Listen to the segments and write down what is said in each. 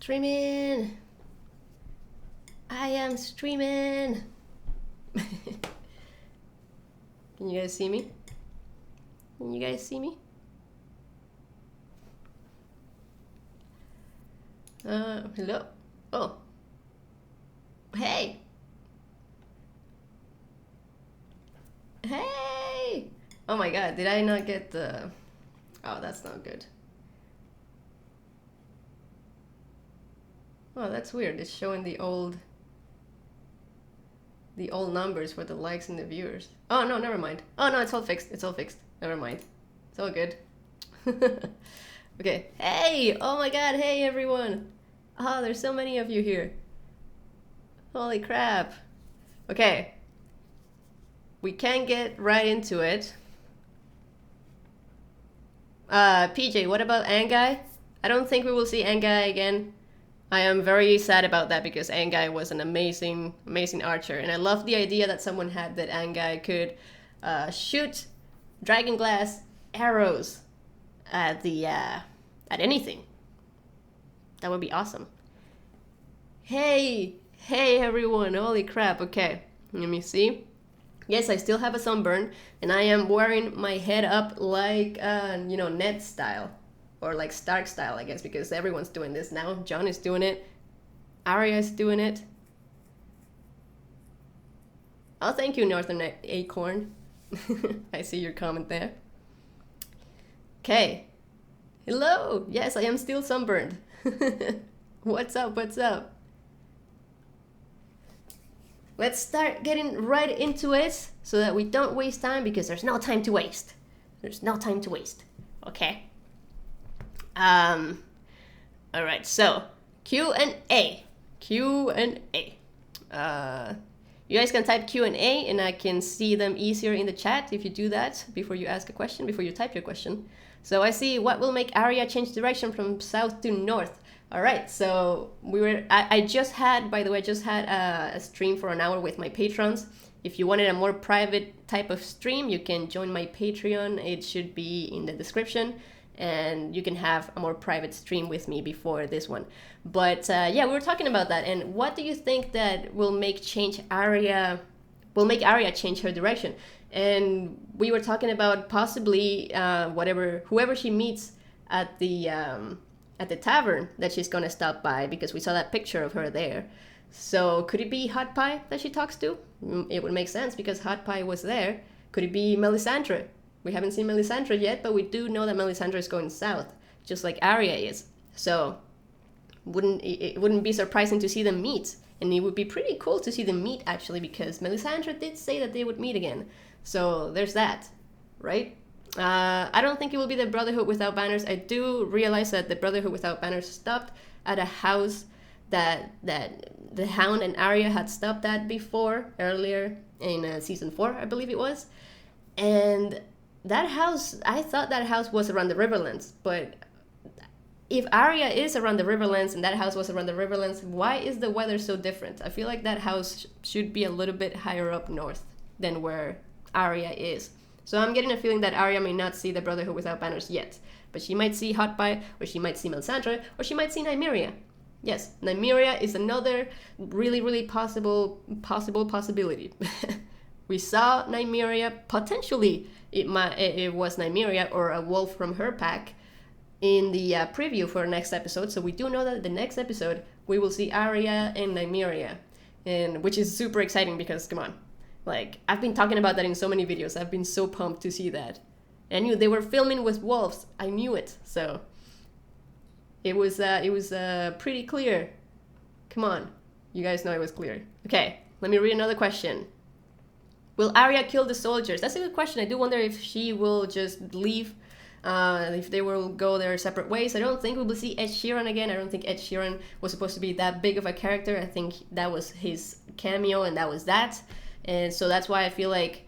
streaming. I am streaming. Can you guys see me? Can you guys see me? Hello? Oh. Hey! Hey! Oh my god, did I not get the... Oh, that's not good. Oh, that's weird. It's showing the old numbers for the likes and the viewers. Oh, no, never mind. Oh, no, it's all fixed. It's all fixed. Never mind. It's all good. Okay. Hey! Oh my god, hey everyone! Oh, there's so many of you here. Holy crap. Okay. We can get right into it. PJ, what about Anguy? I don't think we will see Anguy again. I am very sad about that because Anguy was an amazing archer, and I love the idea that someone had that Anguy could shoot dragonglass arrows at at anything. That would be awesome. Hey everyone! Holy crap! Okay, let me see. Yes, I still have a sunburn, and I am wearing my head up like you know, Ned style. Or like Stark style, I guess, because everyone's doing this now. Jon is doing it. Arya is doing it. Oh, thank you, Northern Acorn. I see your comment there. Okay. Hello! Yes, I am still sunburned. What's up? What's up? Let's start getting right into it so that we don't waste time, because there's no time to waste. There's no time to waste. Okay? Alright, so Q&A. Q&A. You guys can type Q&A and I can see them easier in the chat if you do that before you ask a question, before you type your question. So I see, what will make Arya change direction from south to north? Alright, so I just had, by the way, a stream for an hour with my patrons. If you wanted a more private type of stream, you can join my Patreon. It should be in the description. And you can have a more private stream with me before this one. But yeah, we were talking about that. And what do you think that will make Arya change her direction? And we were talking about possibly whoever she meets at the tavern that she's gonna stop by, because we saw that picture of her there. So could it be Hot Pie that she talks to? It would make sense because Hot Pie was there. Could it be Melisandre? We haven't seen Melisandre yet, but we do know that Melisandre is going south, just like Arya is. So it wouldn't be surprising to see them meet. And it would be pretty cool to see them meet, actually, because Melisandre did say that they would meet again. So there's that, right? I don't think it will be the Brotherhood Without Banners. I do realize that the Brotherhood Without Banners stopped at a house that the Hound and Arya had stopped at before, earlier in season 4, I believe it was. And that house, I thought that house was around the Riverlands, but if Arya is around the Riverlands and that house was around the Riverlands, why is the weather so different? I feel like that house should be a little bit higher up north than where Arya is. So I'm getting a feeling that Arya may not see the Brotherhood Without Banners yet, but she might see Hot Pie, or she might see Melisandre, or she might see Nymeria. Yes, Nymeria is another really possibility. We saw Nymeria, potentially it was Nymeria or a wolf from her pack in the preview for next episode. So we do know that the next episode we will see Arya and Nymeria, and which is super exciting because, come on, like, I've been talking about that in so many videos. I've been so pumped to see that. I knew they were filming with wolves. I knew it. So it was pretty clear. Come on, you guys know it was clear. Okay, let me read another question. Will Arya kill the soldiers? That's a good question. I do wonder if she will just leave, if they will go their separate ways. I don't think we will see Ed Sheeran again. I don't think Ed Sheeran was supposed to be that big of a character. I think that was his cameo and that was that. And so that's why I feel like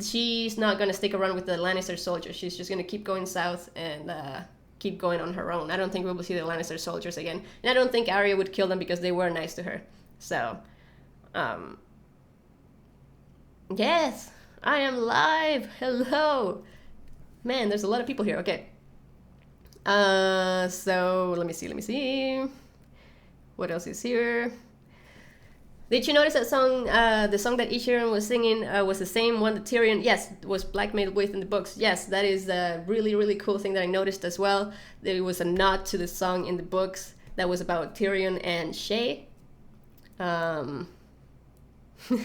she's not going to stick around with the Lannister soldiers. She's just going to keep going south and keep going on her own. I don't think we will see the Lannister soldiers again. And I don't think Arya would kill them because they were nice to her. So, yes, I am live. Hello. Man, there's a lot of people here. Okay. So let me see. What else is here? Did you notice that song, the song that Ed Sheeran was singing was the same one that Tyrion, yes, was blackmailed with in the books. Yes, that is a really, really cool thing that I noticed as well. There was a nod to the song in the books that was about Tyrion and Shay.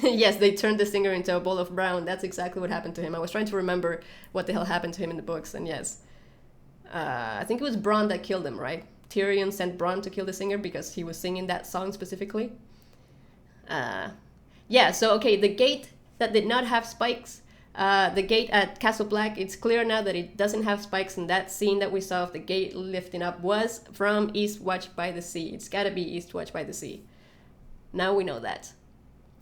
Yes, they turned the singer into a bowl of brown. That's exactly what happened to him. I was trying to remember what the hell happened to him in the books, and yes. I think it was Bran that killed him, right? Tyrion sent Bran to kill the singer because he was singing that song specifically. Yeah, so okay, the gate that did not have spikes, the gate at Castle Black, it's clear now that it doesn't have spikes, and that scene that we saw of the gate lifting up was from Eastwatch by the Sea. It's gotta be Eastwatch by the Sea. Now we know that.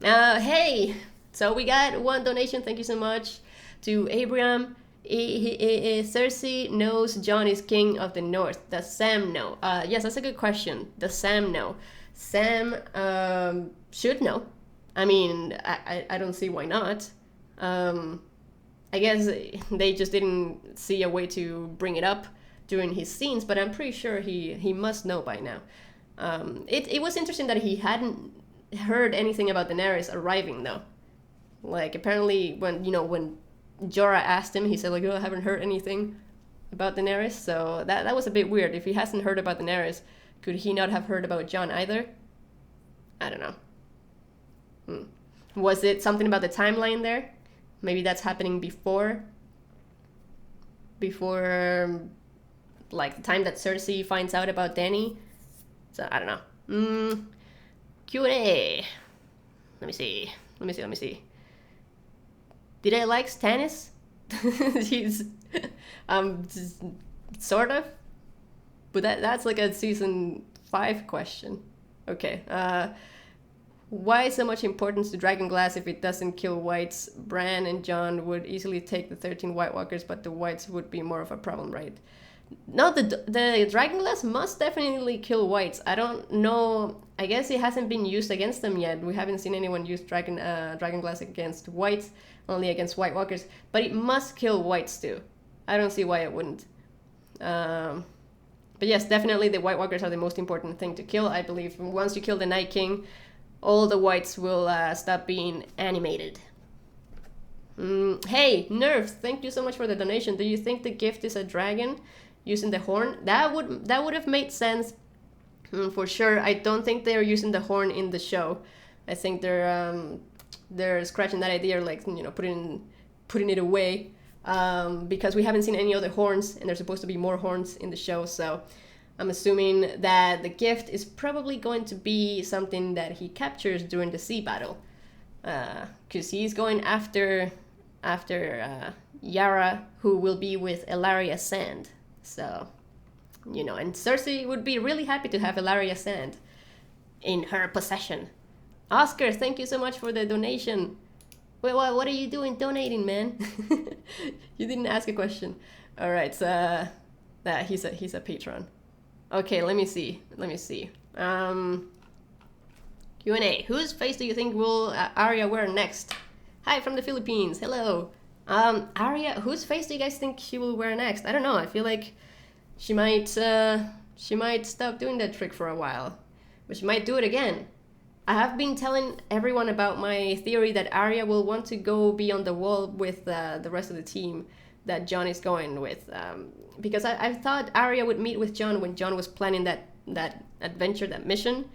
Hey! So we got one donation, thank you so much, to Abraham. Cersei knows Jon is king of the north. Does Sam know? Yes, that's a good question. Does Sam know? Sam should know. I mean, I don't see why not. I guess they just didn't see a way to bring it up during his scenes, but I'm pretty sure he must know by now. It was interesting that he hadn't heard anything about Daenerys arriving though. Like apparently when Jorah asked him, he said like, oh, I haven't heard anything about Daenerys, so that was a bit weird. If he hasn't heard about Daenerys, could he not have heard about Jon either? I don't know. Was it something about the timeline there? Maybe that's happening before like the time that Cersei finds out about Dany. So I don't know. Q&A. Let me see. Did I like Stannis? He's sort of. But that's like a season 5 question. Okay. Why so much importance to dragonglass if it doesn't kill wights? Bran and Jon would easily take the 13 White Walkers, but the wights would be more of a problem, right? No, the dragonglass must definitely kill wights. I don't know. I guess it hasn't been used against them yet. We haven't seen anyone use dragonglass against wights, only against White Walkers. But it must kill wights too. I don't see why it wouldn't. But yes, definitely the White Walkers are the most important thing to kill. I believe once you kill the Night King, all the wights will stop being animated. Hey, Nerf, thank you so much for the donation. Do you think the gift is a dragon using the horn? That would have made sense for sure. I don't think they're using the horn in the show. I think they're scratching that idea, like putting it away, because we haven't seen any other horns, and there's supposed to be more horns in the show. So I'm assuming that the gift is probably going to be something that he captures during the sea battle, because he's going after Yara, who will be with Ellaria Sand. So, and Cersei would be really happy to have Ellaria Sand in her possession. Oscar, thank you so much for the donation. Wait, what are you doing donating, man? You didn't ask a question. All right, so he's a patron. Okay, let me see. Q&A. Whose face do you think will Arya wear next? Hi from the Philippines. Hello. Arya, whose face do you guys think she will wear next? I don't know. I feel like she might stop doing that trick for a while, but she might do it again. I have been telling everyone about my theory that Arya will want to go be on the wall with the rest of the team that Jon is going with, because I thought Arya would meet with Jon when Jon was planning that adventure, that mission,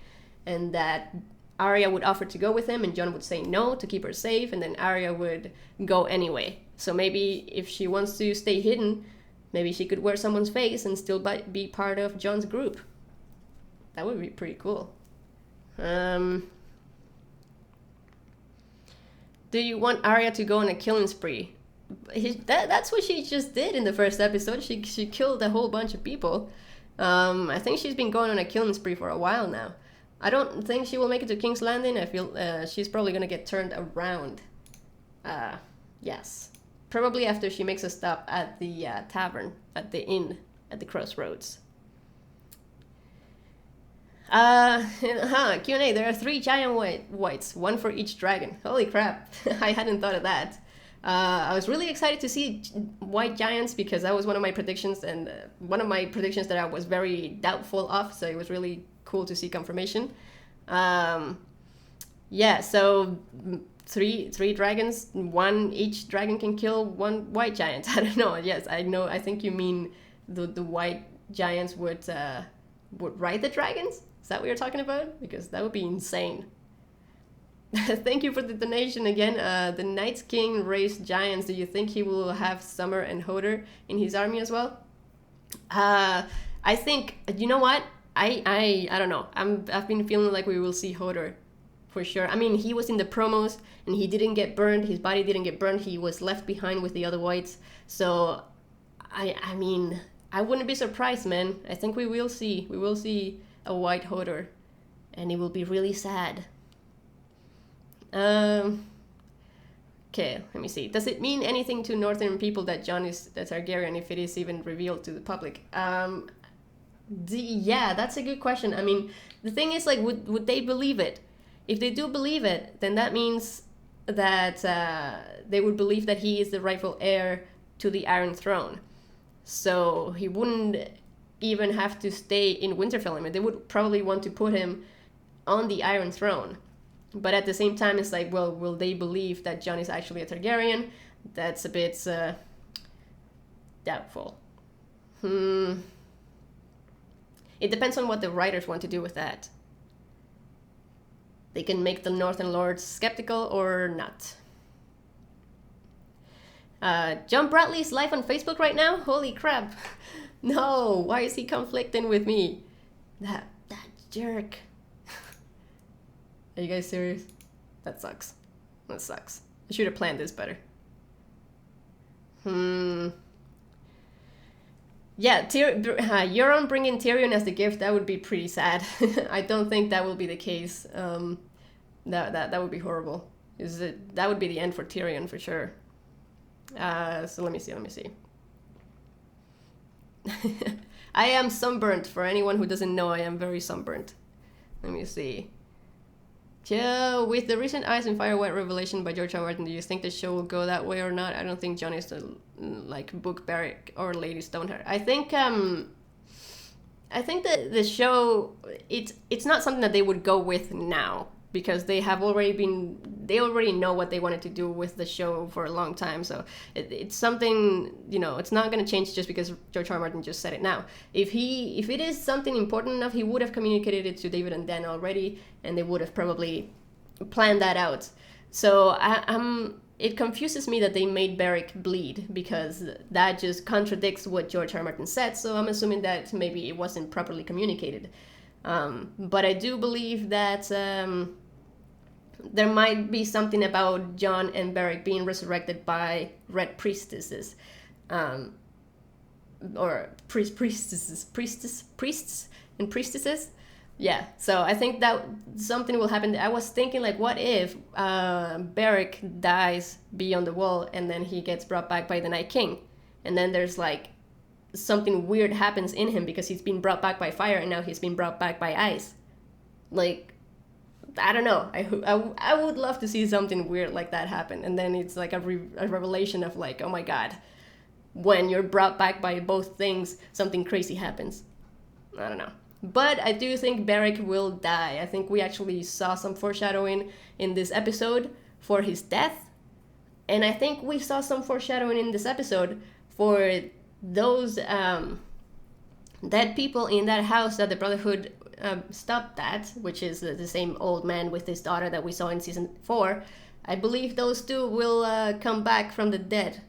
and that Arya would offer to go with him and Jon would say no to keep her safe, and then Arya would go anyway. So maybe if she wants to stay hidden, maybe she could wear someone's face and still be part of Jon's group. That would be pretty cool. Do you want Arya to go on a killing spree? That's what she just did in the first episode. She killed a whole bunch of people. I think she's been going on a killing spree for a while now. I don't think she will make it to King's Landing. I feel she's probably gonna get turned around. Yes. Probably after she makes a stop at the tavern, at the inn, at the crossroads. Q&A. There are 3 giant wights, one for each dragon. Holy crap. I hadn't thought of that. I was really excited to see white giants because that was one of my predictions, and one of my predictions that I was very doubtful of, so it was really cool to see confirmation. Yeah, so three dragons, one each dragon can kill one white giant. I don't know. Yes, I know. I think you mean the white giants would ride the dragons. Is that what you're talking about? Because that would be insane. Thank you for the donation again. The Night King raised giants. Do you think he will have Summer and Hodor in his army as well? I think, you know what? I don't know. I've been feeling like we will see Hodor for sure. I mean, he was in the promos and he didn't get burned. His body didn't get burned. He was left behind with the other wights. So I mean, I wouldn't be surprised, man. I think we will see a white Hodor, and it will be really sad. Okay, let me see. Does it mean anything to northern people that Jon is a Targaryen if it is even revealed to the public? Yeah, that's a good question. I mean, the thing is, like, would they believe it? If they do believe it, then that means that they would believe that he is the rightful heir to the Iron Throne. So he wouldn't even have to stay in Winterfell. I mean, they would probably want to put him on the Iron Throne. But at the same time, it's like, well, will they believe that Jon is actually a Targaryen? That's a bit doubtful. It depends on what the writers want to do with that. They can make the Northern Lords skeptical or not. John Bradley's live on Facebook right now? Holy crap. No, why is he conflicting with me? That jerk. Are you guys serious? That sucks. That sucks. I should have planned this better. Yeah, Euron bringing Tyrion as the gift, that would be pretty sad. I don't think that will be the case. That would be horrible. That would be the end for Tyrion for sure. So let me see. I am sunburnt. For anyone who doesn't know, I am very sunburnt. Let me see. Yeah, with the recent Ice and Fire White revelation by George R. R. Martin, do you think the show will go that way or not? I don't think Jon is like book Beric or Lady Stoneheart. I think that the show it's not something that they would go with now, because they already know what they wanted to do with the show for a long time. So it's something, you know, it's not going to change just because George R. R. Martin just said it now. If it is something important enough, he would have communicated it to David and Dan already, and they would have probably planned that out. So it confuses me that they made Beric bleed, because that just contradicts what George R. R. Martin said. So I'm assuming that maybe it wasn't properly communicated. But I do believe that there might be something about Jon and Beric being resurrected by red priestesses, or priests and priestesses. Yeah, so I think that something will happen. I was thinking, like, what if Beric dies beyond the wall and then he gets brought back by the Night King, and then there's like something weird happens in him because he's been brought back by fire and now he's been brought back by ice. Like, I don't know. I would love to see something weird like that happen, and then it's like a revelation of like, oh my god, when you're brought back by both things, something crazy happens. I don't know. But I do think Beric will die. I think we actually saw some foreshadowing in this episode for his death, and I think we saw some foreshadowing in this episode for those dead people in that house that the Brotherhood stopped at, which is the same old man with his daughter that we saw in season 4. I believe those two will come back from the dead.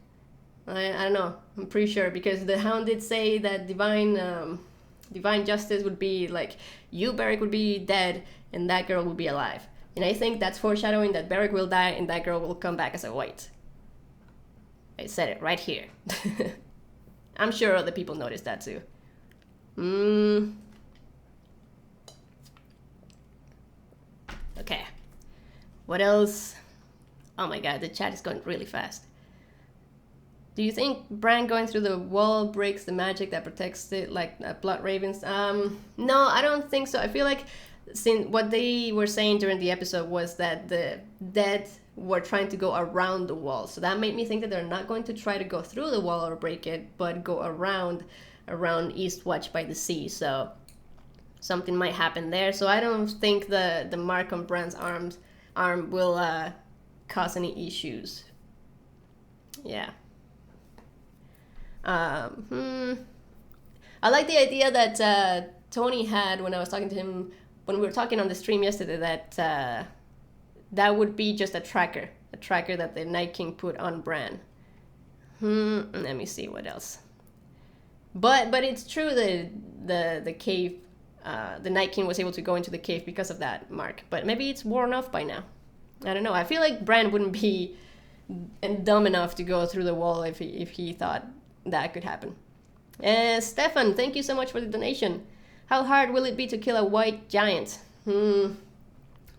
I don't know. I'm pretty sure, because the Hound did say that divine justice would be like, you, Beric, would be dead and that girl would be alive. And I think that's foreshadowing that Beric will die and that girl will come back as a wight. I said it right here. I'm sure other people noticed that too. Okay. What else? Oh my god, the chat is going really fast. Do you think Bran going through the wall breaks the magic that protects it, like blood ravens? No, I don't think so. I feel like since what they were saying during the episode was that the dead were trying to go around the wall. So that made me think that they're not going to try to go through the wall or break it, but go around Eastwatch by the sea. So something might happen there. So I don't think the mark on Bran's arm will cause any issues. Yeah. I like the idea that Tony had when I was talking to him, when we were talking on the stream yesterday, that that would be just a tracker that the Night King put on Bran. Let me see what else. But it's true that the cave, the Night King was able to go into the cave because of that mark. But maybe it's worn off by now. I don't know. I feel like Bran wouldn't be dumb enough to go through the wall if he thought that could happen. Stefan, thank you so much for the donation. How hard will it be to kill a white giant?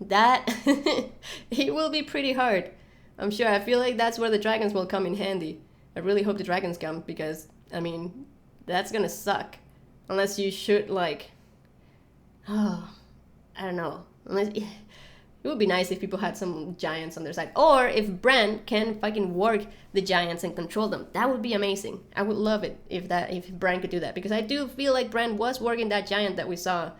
That it will be pretty hard, I'm sure. I feel like that's where the dragons will come in handy. I really hope the dragons come, because I mean, that's gonna suck unless you shoot like, I don't know, unless it would be nice if people had some giants on their side, or if Bran can fucking work the giants and control them. That would be amazing. I would love it if Bran could do that, because I do feel like Bran was working that giant that we saw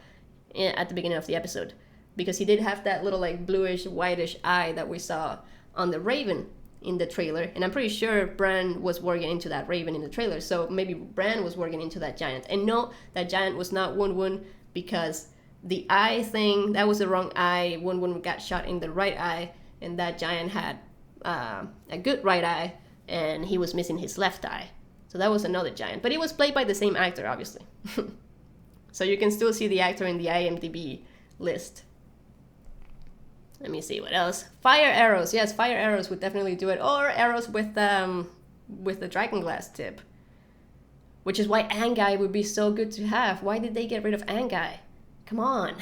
at the beginning of the episode. Because he did have that little like bluish, whitish eye that we saw on the raven in the trailer. And I'm pretty sure Bran was working into that raven in the trailer. So maybe Bran was working into that giant. And no, that giant was not Wun, because the eye thing, that was the wrong eye. Wun got shot in the right eye. And that giant had a good right eye. And he was missing his left eye. So that was another giant. But he was played by the same actor, obviously. So you can still see the actor in the IMDb list. Let me see what else. Fire arrows. Yes, fire arrows would definitely do it. Or arrows with the dragonglass tip. Which is why Anguy would be so good to have. Why did they get rid of Anguy? Come on.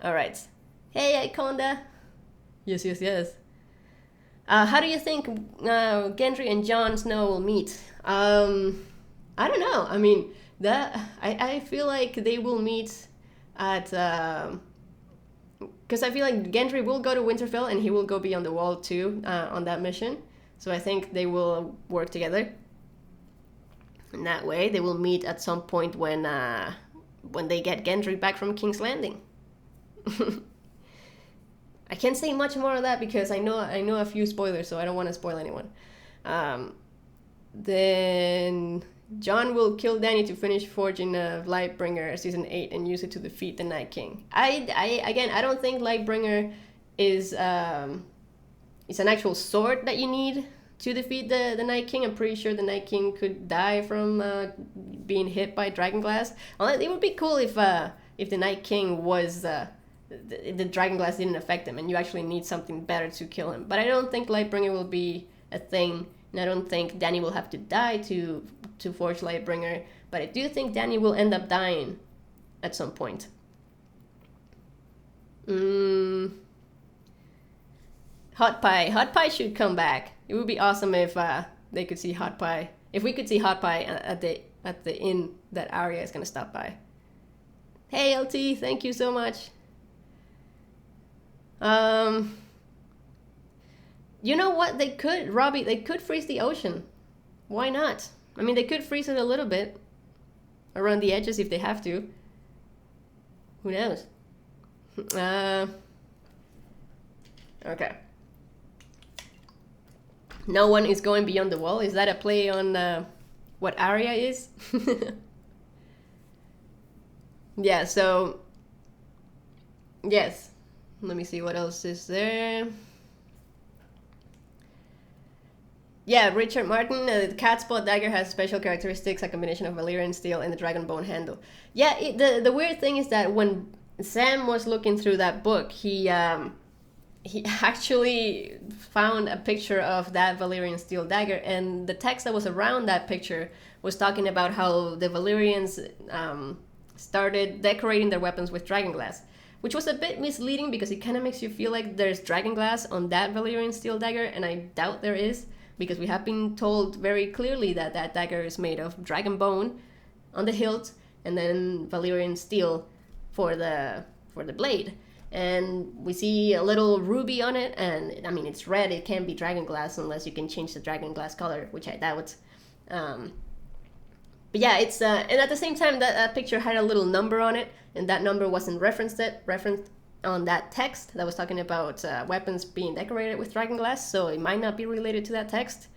Alright. Hey, Iconda. Yes. How do you think Gendry and Jon Snow will meet? I don't know. I mean, I feel like they will meet at... Because I feel like Gendry will go to Winterfell and he will go beyond the wall too on that mission. So I think they will work together. In that way, they will meet at some point when they get Gendry back from King's Landing. I can't say much more of that because I know a few spoilers, so I don't want to spoil anyone. Then Jon will kill Dany to finish forging Lightbringer season 8 and use it to defeat the Night King. I don't think Lightbringer is an actual sword that you need to defeat the Night King. I'm pretty sure the Night King could die from being hit by dragonglass. It would be cool if the Night King was the dragonglass didn't affect him and you actually need something better to kill him. But I don't think Lightbringer will be a thing. And I don't think Dany will have to die to forge Lightbringer, but I do think Dany will end up dying at some point. Hot Pie should come back. It would be awesome if they could see Hot Pie. If we could see Hot Pie at the inn that Arya is gonna stop by. Hey LT, thank you so much. You know what? They could freeze the ocean. Why not? I mean, they could freeze it a little bit around the edges if they have to. Who knows? Okay. No one is going beyond the wall. Is that a play on what Arya is? Yeah, so... Yes. Let me see what else is there. Yeah, Richard Martin, the Catspaw Dagger has special characteristics, a combination of Valyrian steel and the dragon bone handle. Yeah, the weird thing is that when Sam was looking through that book, he actually found a picture of that Valyrian steel dagger, and the text that was around that picture was talking about how the Valyrians started decorating their weapons with dragonglass, which was a bit misleading because it kind of makes you feel like there's dragonglass on that Valyrian steel dagger, and I doubt there is. Because we have been told very clearly that that dagger is made of dragon bone on the hilt and then Valyrian steel for the blade. And we see a little ruby on it, and I mean it's red. It can't be dragonglass unless you can change the dragonglass color, which I doubt. But yeah, it's and at the same time that picture had a little number on it, and that number wasn't referenced on that text that was talking about weapons being decorated with dragonglass, so it might not be related to that text.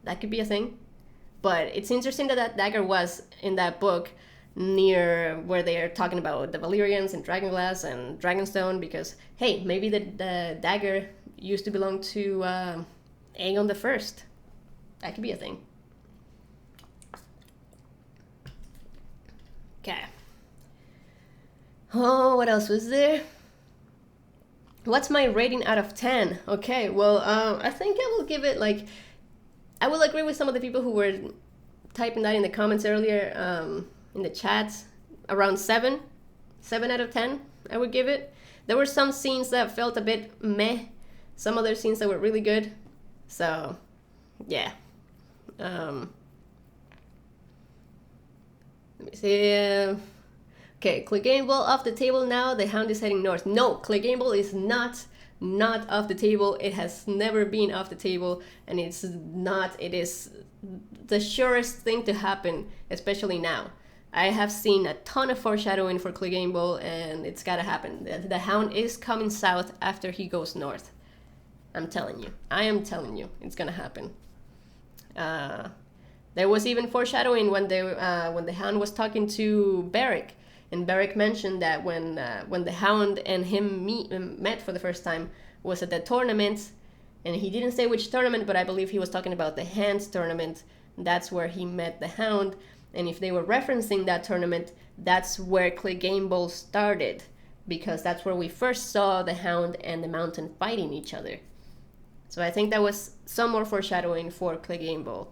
That could be a thing. But it's interesting that dagger was in that book near where they are talking about the Valyrians and dragonglass and Dragonstone, because hey, maybe the dagger used to belong to Aegon the First. That could be a thing. Okay. Oh, what else was there? What's my rating out of 10? Okay, well, I think I will give it like... I will agree with some of the people who were typing that in the comments earlier, in the chats, around 7. 7 out of 10, I would give it. There were some scenes that felt a bit meh. Some other scenes that were really good. So, yeah. Let me see... Okay, Cleganebowl off the table now. The Hound is heading north. No, Cleganebowl is not off the table. It has never been off the table, and it's not. It is the surest thing to happen, especially now. I have seen a ton of foreshadowing for Cleganebowl, and it's gotta happen. The Hound is coming south after he goes north. I'm telling you. I am telling you. It's gonna happen. There was even foreshadowing when the Hound was talking to Beric. And Beric mentioned that when the Hound and him met for the first time was at the tournament, and he didn't say which tournament, but I believe he was talking about the Hands tournament. That's where he met the Hound, and if they were referencing that tournament, that's where Cleganebowl started, because that's where we first saw the Hound and the Mountain fighting each other. So I think that was some more foreshadowing for Cleganebowl.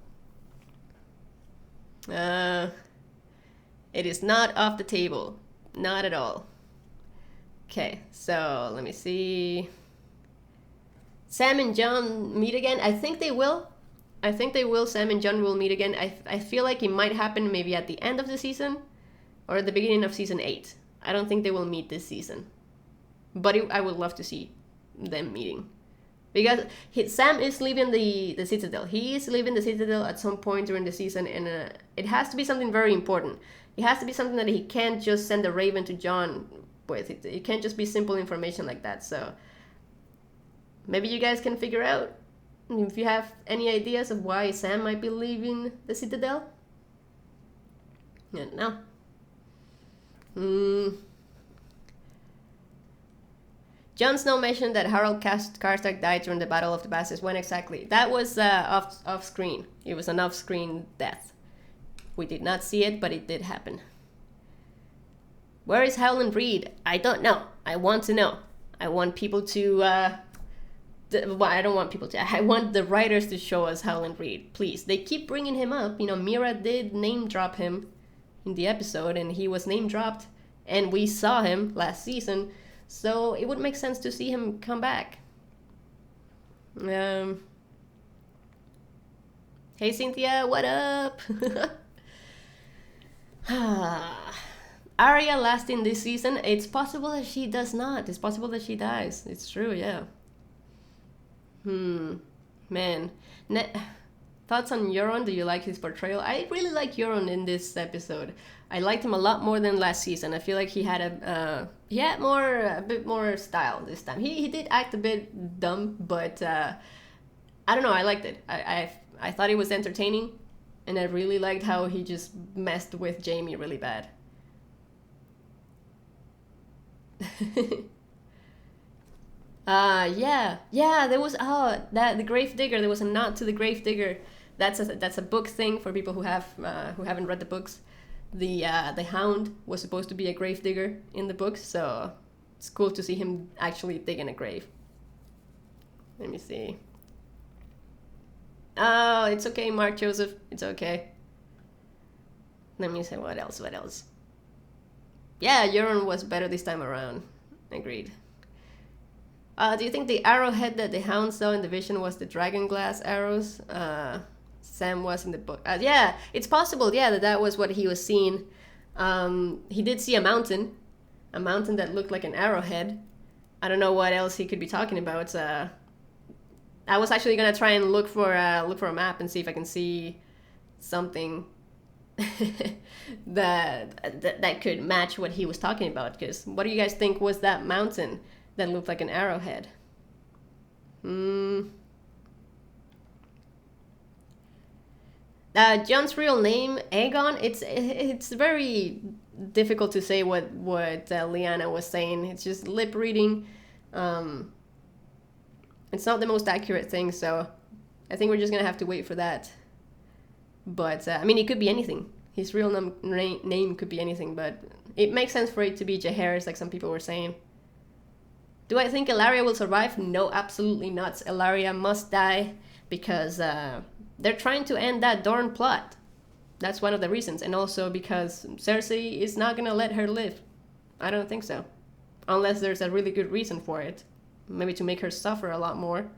It is not off the table. Not at all. Okay, so let me see. Sam and Jon meet again. I think they will. Sam and Jon will meet again. I feel like it might happen maybe at the end of the season or at the beginning of season 8. I don't think they will meet this season. But I would love to see them meeting. Because Sam is leaving the Citadel. He is leaving the Citadel at some point during the season, and it has to be something very important. It has to be something that he can't just send a raven to Jon with. It can't just be simple information like that. So maybe you guys can figure out if you have any ideas of why Sam might be leaving the Citadel. No. Jon Snow mentioned that Harald Karstark died during the Battle of the Bastards. When exactly? That was off screen. It was an off-screen death. We did not see it, but it did happen. Where is Howland Reed? I don't know. I want to know. I want people to... I don't want people to... I want the writers to show us Howland Reed, please. They keep bringing him up. You know, Mira did name drop him in the episode, and he was name dropped, and we saw him last season, so it would make sense to see him come back. Hey Cynthia, what up? Arya lasting this season. It's possible that she does not. It's possible that she dies. It's true, yeah. Man. Thoughts on Euron? Do you like his portrayal? I really like Euron in this episode. I liked him a lot more than last season. I feel like he had a bit more style this time. He did act a bit dumb, but I don't know. I liked it. I thought it was entertaining, and I really liked how he just messed with Jaime really bad. There was the Gravedigger. There was a nod to the Gravedigger. That's a book thing for people who haven't read the books. The Hound was supposed to be a Gravedigger in the books, so it's cool to see him actually digging a grave. Let me see. Oh, it's okay, Mark Joseph. It's okay. Let me see what else. Yeah, Euron was better this time around. Agreed. Do you think the arrowhead that the Hound saw in the vision was the dragonglass arrows? Sam was in the book. Yeah, it's possible. Yeah, that was what he was seeing. He did see a mountain, A mountain that looked like an arrowhead. I don't know what else he could be talking about. I was actually gonna try and look for a map and see if I can see something that could match what he was talking about. Because what do you guys think was that mountain that looked like an arrowhead? Jon's real name, Aegon. It's very difficult to say what Lyanna was saying. It's just lip reading. It's not the most accurate thing, so I think we're just gonna have to wait for that. But I mean, it could be anything. His real name could be anything, but it makes sense for it to be Jaehaerys, like some people were saying. Do I think Ellaria will survive? No, absolutely not. Ellaria must die because they're trying to end that Dorne plot. That's one of the reasons, and also because Cersei is not gonna let her live. I don't think so, unless there's a really good reason for it. Maybe to make her suffer a lot more.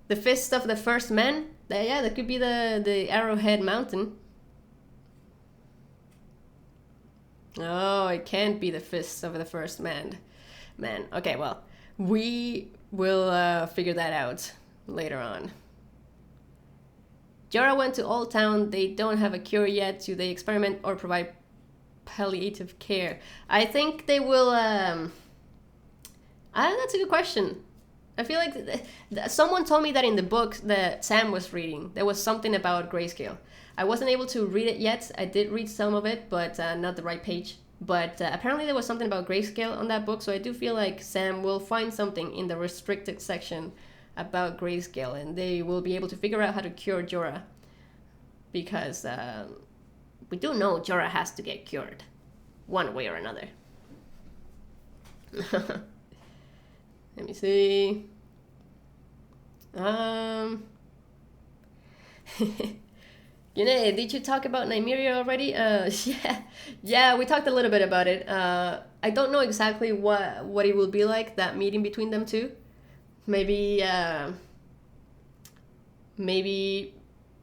The Fist of the First Man? Yeah, that could be the Arrowhead Mountain. Oh, it can't be the Fist of the First Man. Okay, well, we will figure that out later on. Jorah went to Old Town. They don't have a cure yet. Do they experiment or provide palliative care? I think they will. That's a good question. I feel like someone told me that in the book that Sam was reading, there was something about grayscale. I wasn't able to read it yet. I did read some of it, but not the right page. But apparently there was something about grayscale on that book, so I do feel like Sam will find something in the restricted section about grayscale, and they will be able to figure out how to cure Jorah. Because we do know Jorah has to get cured, one way or another. Let me see. Did you talk about Nymeria already? Yeah, we talked a little bit about it. I don't know exactly what it will be like, that meeting between them two. Maybe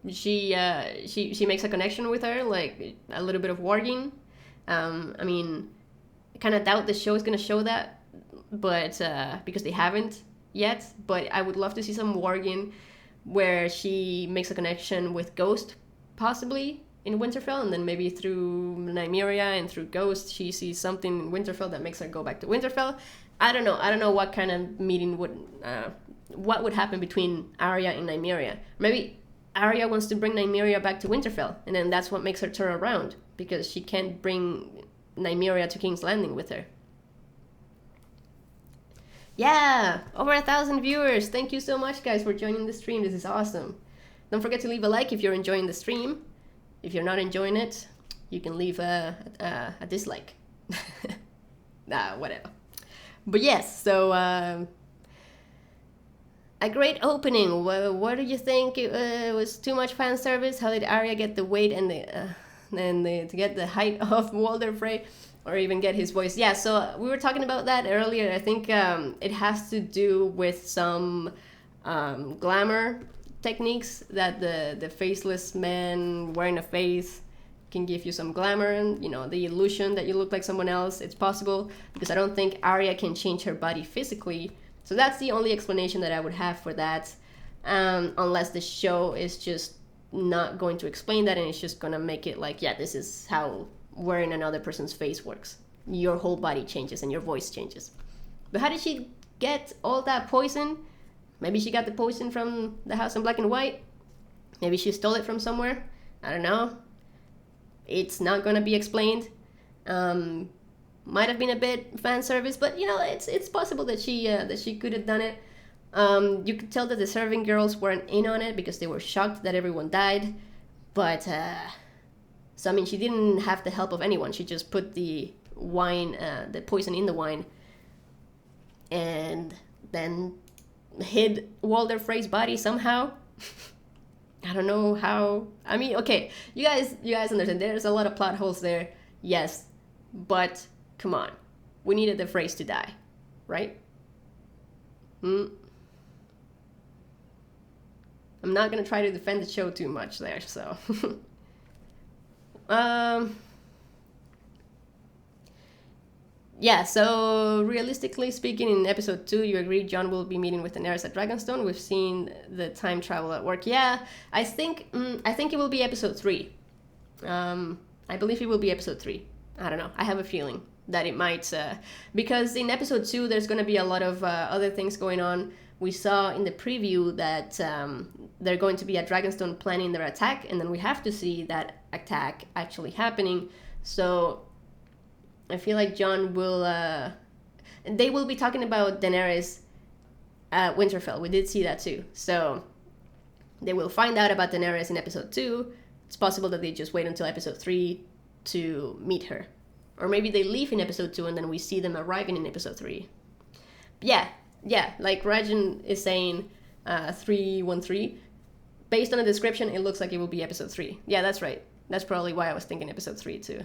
she makes a connection with her, like a little bit of warging. I mean, I kind of doubt the show is gonna show that, but because they haven't yet. But I would love to see some warging where she makes a connection with Ghost, possibly in Winterfell, and then maybe through Nymeria and through Ghost she sees something in Winterfell that makes her go back to Winterfell. I don't know what kind of meeting what would happen between Arya and Nymeria. Maybe Arya wants to bring Nymeria back to Winterfell, and then that's what makes her turn around, because she can't bring Nymeria to King's Landing with her. Yeah, over 1,000 viewers. Thank you so much, guys, for joining the stream. This is awesome. Don't forget to leave a like if you're enjoying the stream. If you're not enjoying it, you can leave a dislike. Whatever. But yes, so a great opening. What do you think? It was too much fan service? How did Arya get the weight and to get the height of Walder Frey, or even get his voice? Yeah, so we were talking about that earlier. I think it has to do with some glamour techniques, that the faceless man wearing a face can give you some glamour, and the illusion that you look like someone else. It's possible, because I don't think Arya can change her body physically. So that's the only explanation that I would have for that, unless the show is just not going to explain that, and it's just gonna make it like, yeah, this is how wearing another person's face works. Your whole body changes and your voice changes. But how did she get all that poison? Maybe she got the poison from the house in Black and White. Maybe she stole it from somewhere. I don't know. It's not gonna be explained. Might have been a bit fan service, but it's possible that she could have done it. You could tell that the serving girls weren't in on it because they were shocked that everyone died. But so I mean, she didn't have the help of anyone. She just put the wine, the poison in the wine, and then hid Walder Frey's body somehow. I don't know how. I mean, okay, you guys understand. There's a lot of plot holes there, yes, but come on, we needed the Freys to die, right? I'm not gonna try to defend the show too much there, so. yeah, so realistically speaking, in episode 2, you agree Jon will be meeting with Daenerys at Dragonstone. We've seen the time travel at work. Yeah, I think it will be episode 3. I believe it will be episode 3. I don't know. I have a feeling that it might, because in episode 2, there's going to be a lot of other things going on. We saw in the preview that they're going to be at Dragonstone planning their attack, and then we have to see that attack actually happening. So I feel like Jon will... they will be talking about Daenerys at Winterfell. We did see that too. So they will find out about Daenerys in episode 2. It's possible that they just wait until episode 3 to meet her. Or maybe they leave in episode 2 and then we see them arriving in episode 3. Yeah, like Rajan is saying 313. Based on the description, it looks like it will be episode 3. Yeah, that's right. That's probably why I was thinking episode 3 too.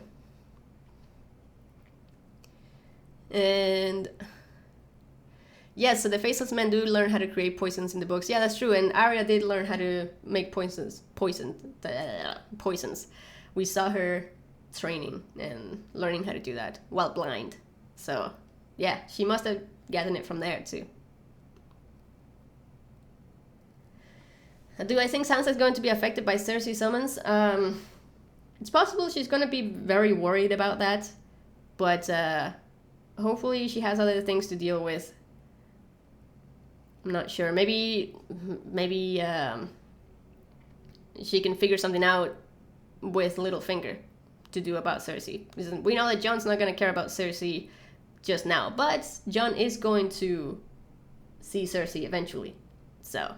And yeah, so the faceless men do learn how to create poisons in the books. Yeah, that's true. And Arya did learn how to make poisons. We saw her training and learning how to do that while blind. So yeah, she must have gotten it from there too. Do I think Sansa's going to be affected by Cersei summons? It's possible she's going to be very worried about that, but hopefully she has other things to deal with. I'm not sure. Maybe she can figure something out with Littlefinger to do about Cersei. We know that Jon's not going to care about Cersei just now, but Jon is going to see Cersei eventually. So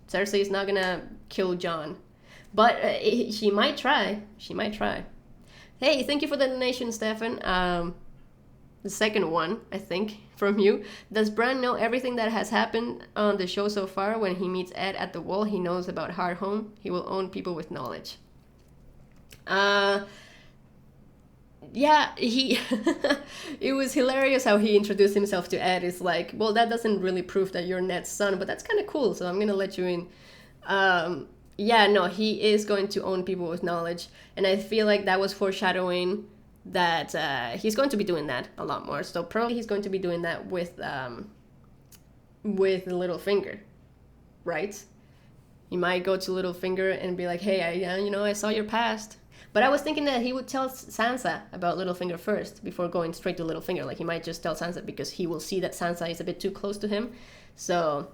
Cersei is not going to kill Jon, but she might try. She might try. Hey, thank you for the donation, Stefan. The second one, I think, from you. Does Bran know everything that has happened on the show so far? When he meets Ed at the wall, he knows about Hardhome. He will own people with knowledge. Yeah, he... It was hilarious how he introduced himself to Ed. It's like, well, that doesn't really prove that you're Ned's son, but that's kind of cool, so I'm gonna let you in. Yeah, no, he is going to own people with knowledge, and I feel like that was foreshadowing that he's going to be doing that a lot more. So probably he's going to be doing that with Littlefinger, right? He might go to Littlefinger and be like, hey, I saw your past. But I was thinking that he would tell Sansa about Littlefinger first before going straight to Littlefinger. Like, he might just tell Sansa because he will see that Sansa is a bit too close to him. So,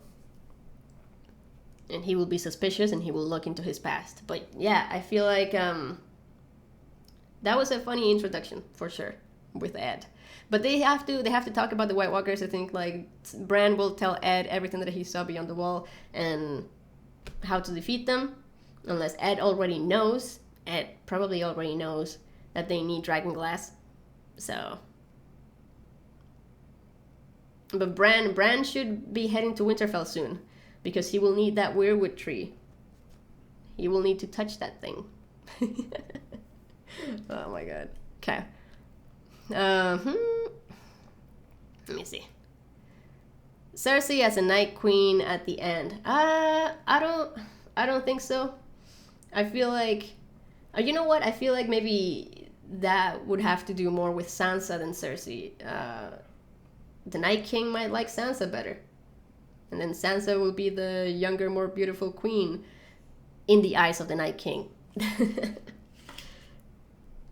and he will be suspicious and he will look into his past. But yeah, I feel like that was a funny introduction for sure with Ed. But they have to talk about the White Walkers. I think like Bran will tell Ed everything that he saw beyond the wall and how to defeat them, unless Ed already knows. Ed probably already knows that they need dragonglass. So, but Bran should be heading to Winterfell soon because he will need that weirwood tree. He will need to touch that thing. Oh my god. Okay. Let me see. Cersei as a Night Queen at the end. I don't think so. I feel like, you know what? I feel like maybe that would have to do more with Sansa than Cersei. The Night King might like Sansa better, and then Sansa will be the younger, more beautiful queen in the eyes of the Night King.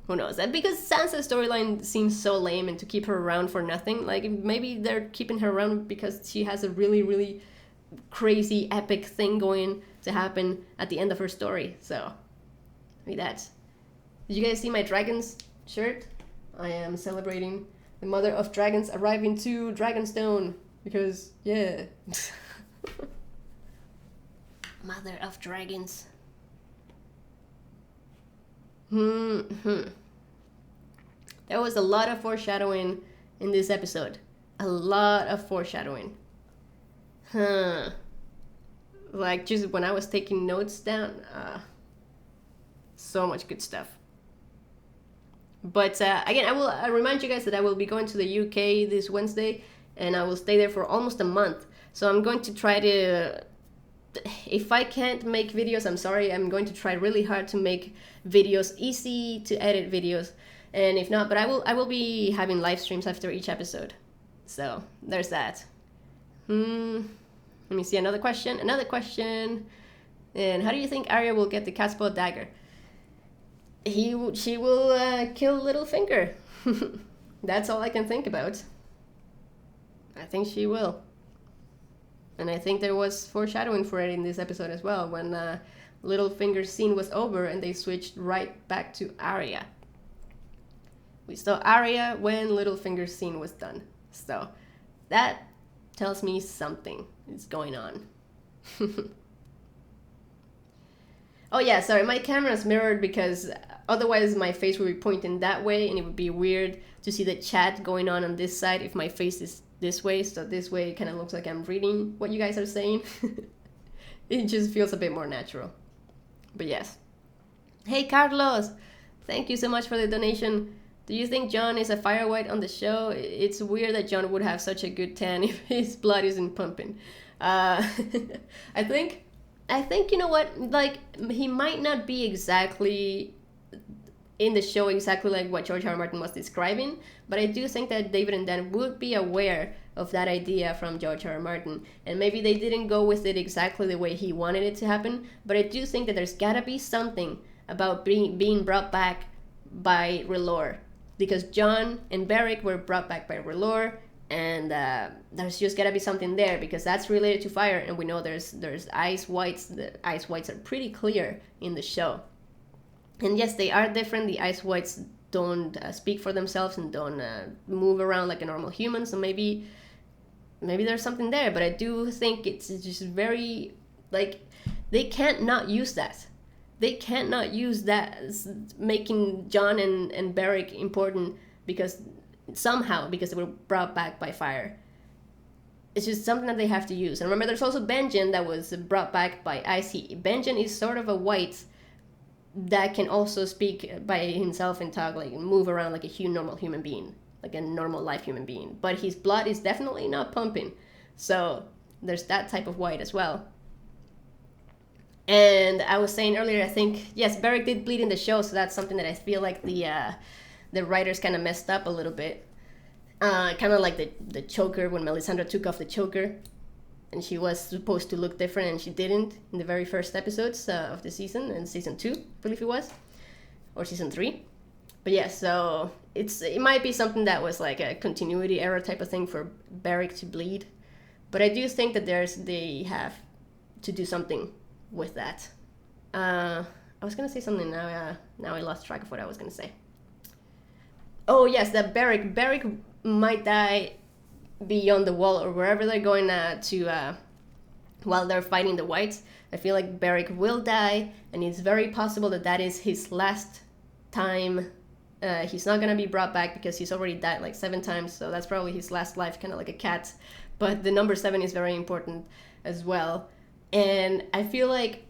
Who knows? That because Sansa's storyline seems so lame, and to keep her around for nothing, like maybe they're keeping her around because she has a really, really crazy epic thing going to happen at the end of her story. So maybe that. Did you guys see my dragons shirt? I am celebrating the mother of dragons arriving to Dragonstone because yeah. Mother of dragons. There was a lot of foreshadowing in this episode. A lot of foreshadowing. Like, just when I was taking notes down, so much good stuff. But again, I remind you guys that I will be going to the UK this Wednesday, and I will stay there for almost a month. So I'm going to try to... If I can't make videos, I'm sorry. I'm going to try really hard to make videos, easy to edit videos, And if not, but I will be having live streams after each episode. So there's that. Let me see another question. And how do you think Arya will get the Catspaw Dagger? She will kill Littlefinger. That's all I can think about. I think she will. And I think there was foreshadowing for it in this episode as well, when Littlefinger's scene was over and they switched right back to Arya. We saw Arya when Littlefinger's scene was done. So that tells me something is going on. Oh yeah, sorry, my camera's mirrored because otherwise my face would be pointing that way and it would be weird to see the chat going on this side if my face is this way. So this way it kind of looks like I'm reading what you guys are saying. It just feels a bit more natural. But yes. Hey Carlos, thank you so much for the donation. Do you think Jon is a fire wight on the show? It's weird that Jon would have such a good tan if his blood isn't pumping. I think, you know what, like, he might not be exactly in the show exactly like what George R. R. Martin was describing, but I do think that David and Dan would be aware of that idea from George R. R. Martin, and maybe they didn't go with it exactly the way he wanted it to happen, but I do think that there's gotta be something about being brought back by R'hllor, because Jon and Beric were brought back by R'hllor, and there's just gotta be something there because that's related to fire, and we know there's ice wights. The ice wights are pretty clear in the show, and yes, they are different. The ice wights don't speak for themselves and don't move around like a normal human, so maybe there's something there. But I do think it's just very, like, they can't not use that. They can't not use that as making Jon and Beric important because they were brought back by fire. It's just something that they have to use. And remember, there's also Benjen that was brought back by ice. Benjen is sort of a wight that can also speak by himself and talk, like, and move around like a normal human being, like a normal life human being. But his blood is definitely not pumping. So there's that type of wight as well. And I was saying earlier, I think, yes, Beric did bleed in the show, so that's something that I feel like the writers kind of messed up a little bit. Kind of like the choker, when Melisandre took off the choker, and she was supposed to look different, and she didn't in the very first episodes of the season, in season 2, I believe it was, or season 3. But yeah, so it might be something that was like a continuity error type of thing for Beric to bleed. But I do think that they have to do something with that. I was gonna say something now I lost track of what I was gonna say. Oh yes, that Beric might die beyond the wall or wherever they're going to while they're fighting the wights. I feel like Beric will die, and it's very possible that is his last time. He's not gonna be brought back because he's already died like 7 times, so that's probably his last life, kind of like a cat. But the number 7 is very important as well. And I feel like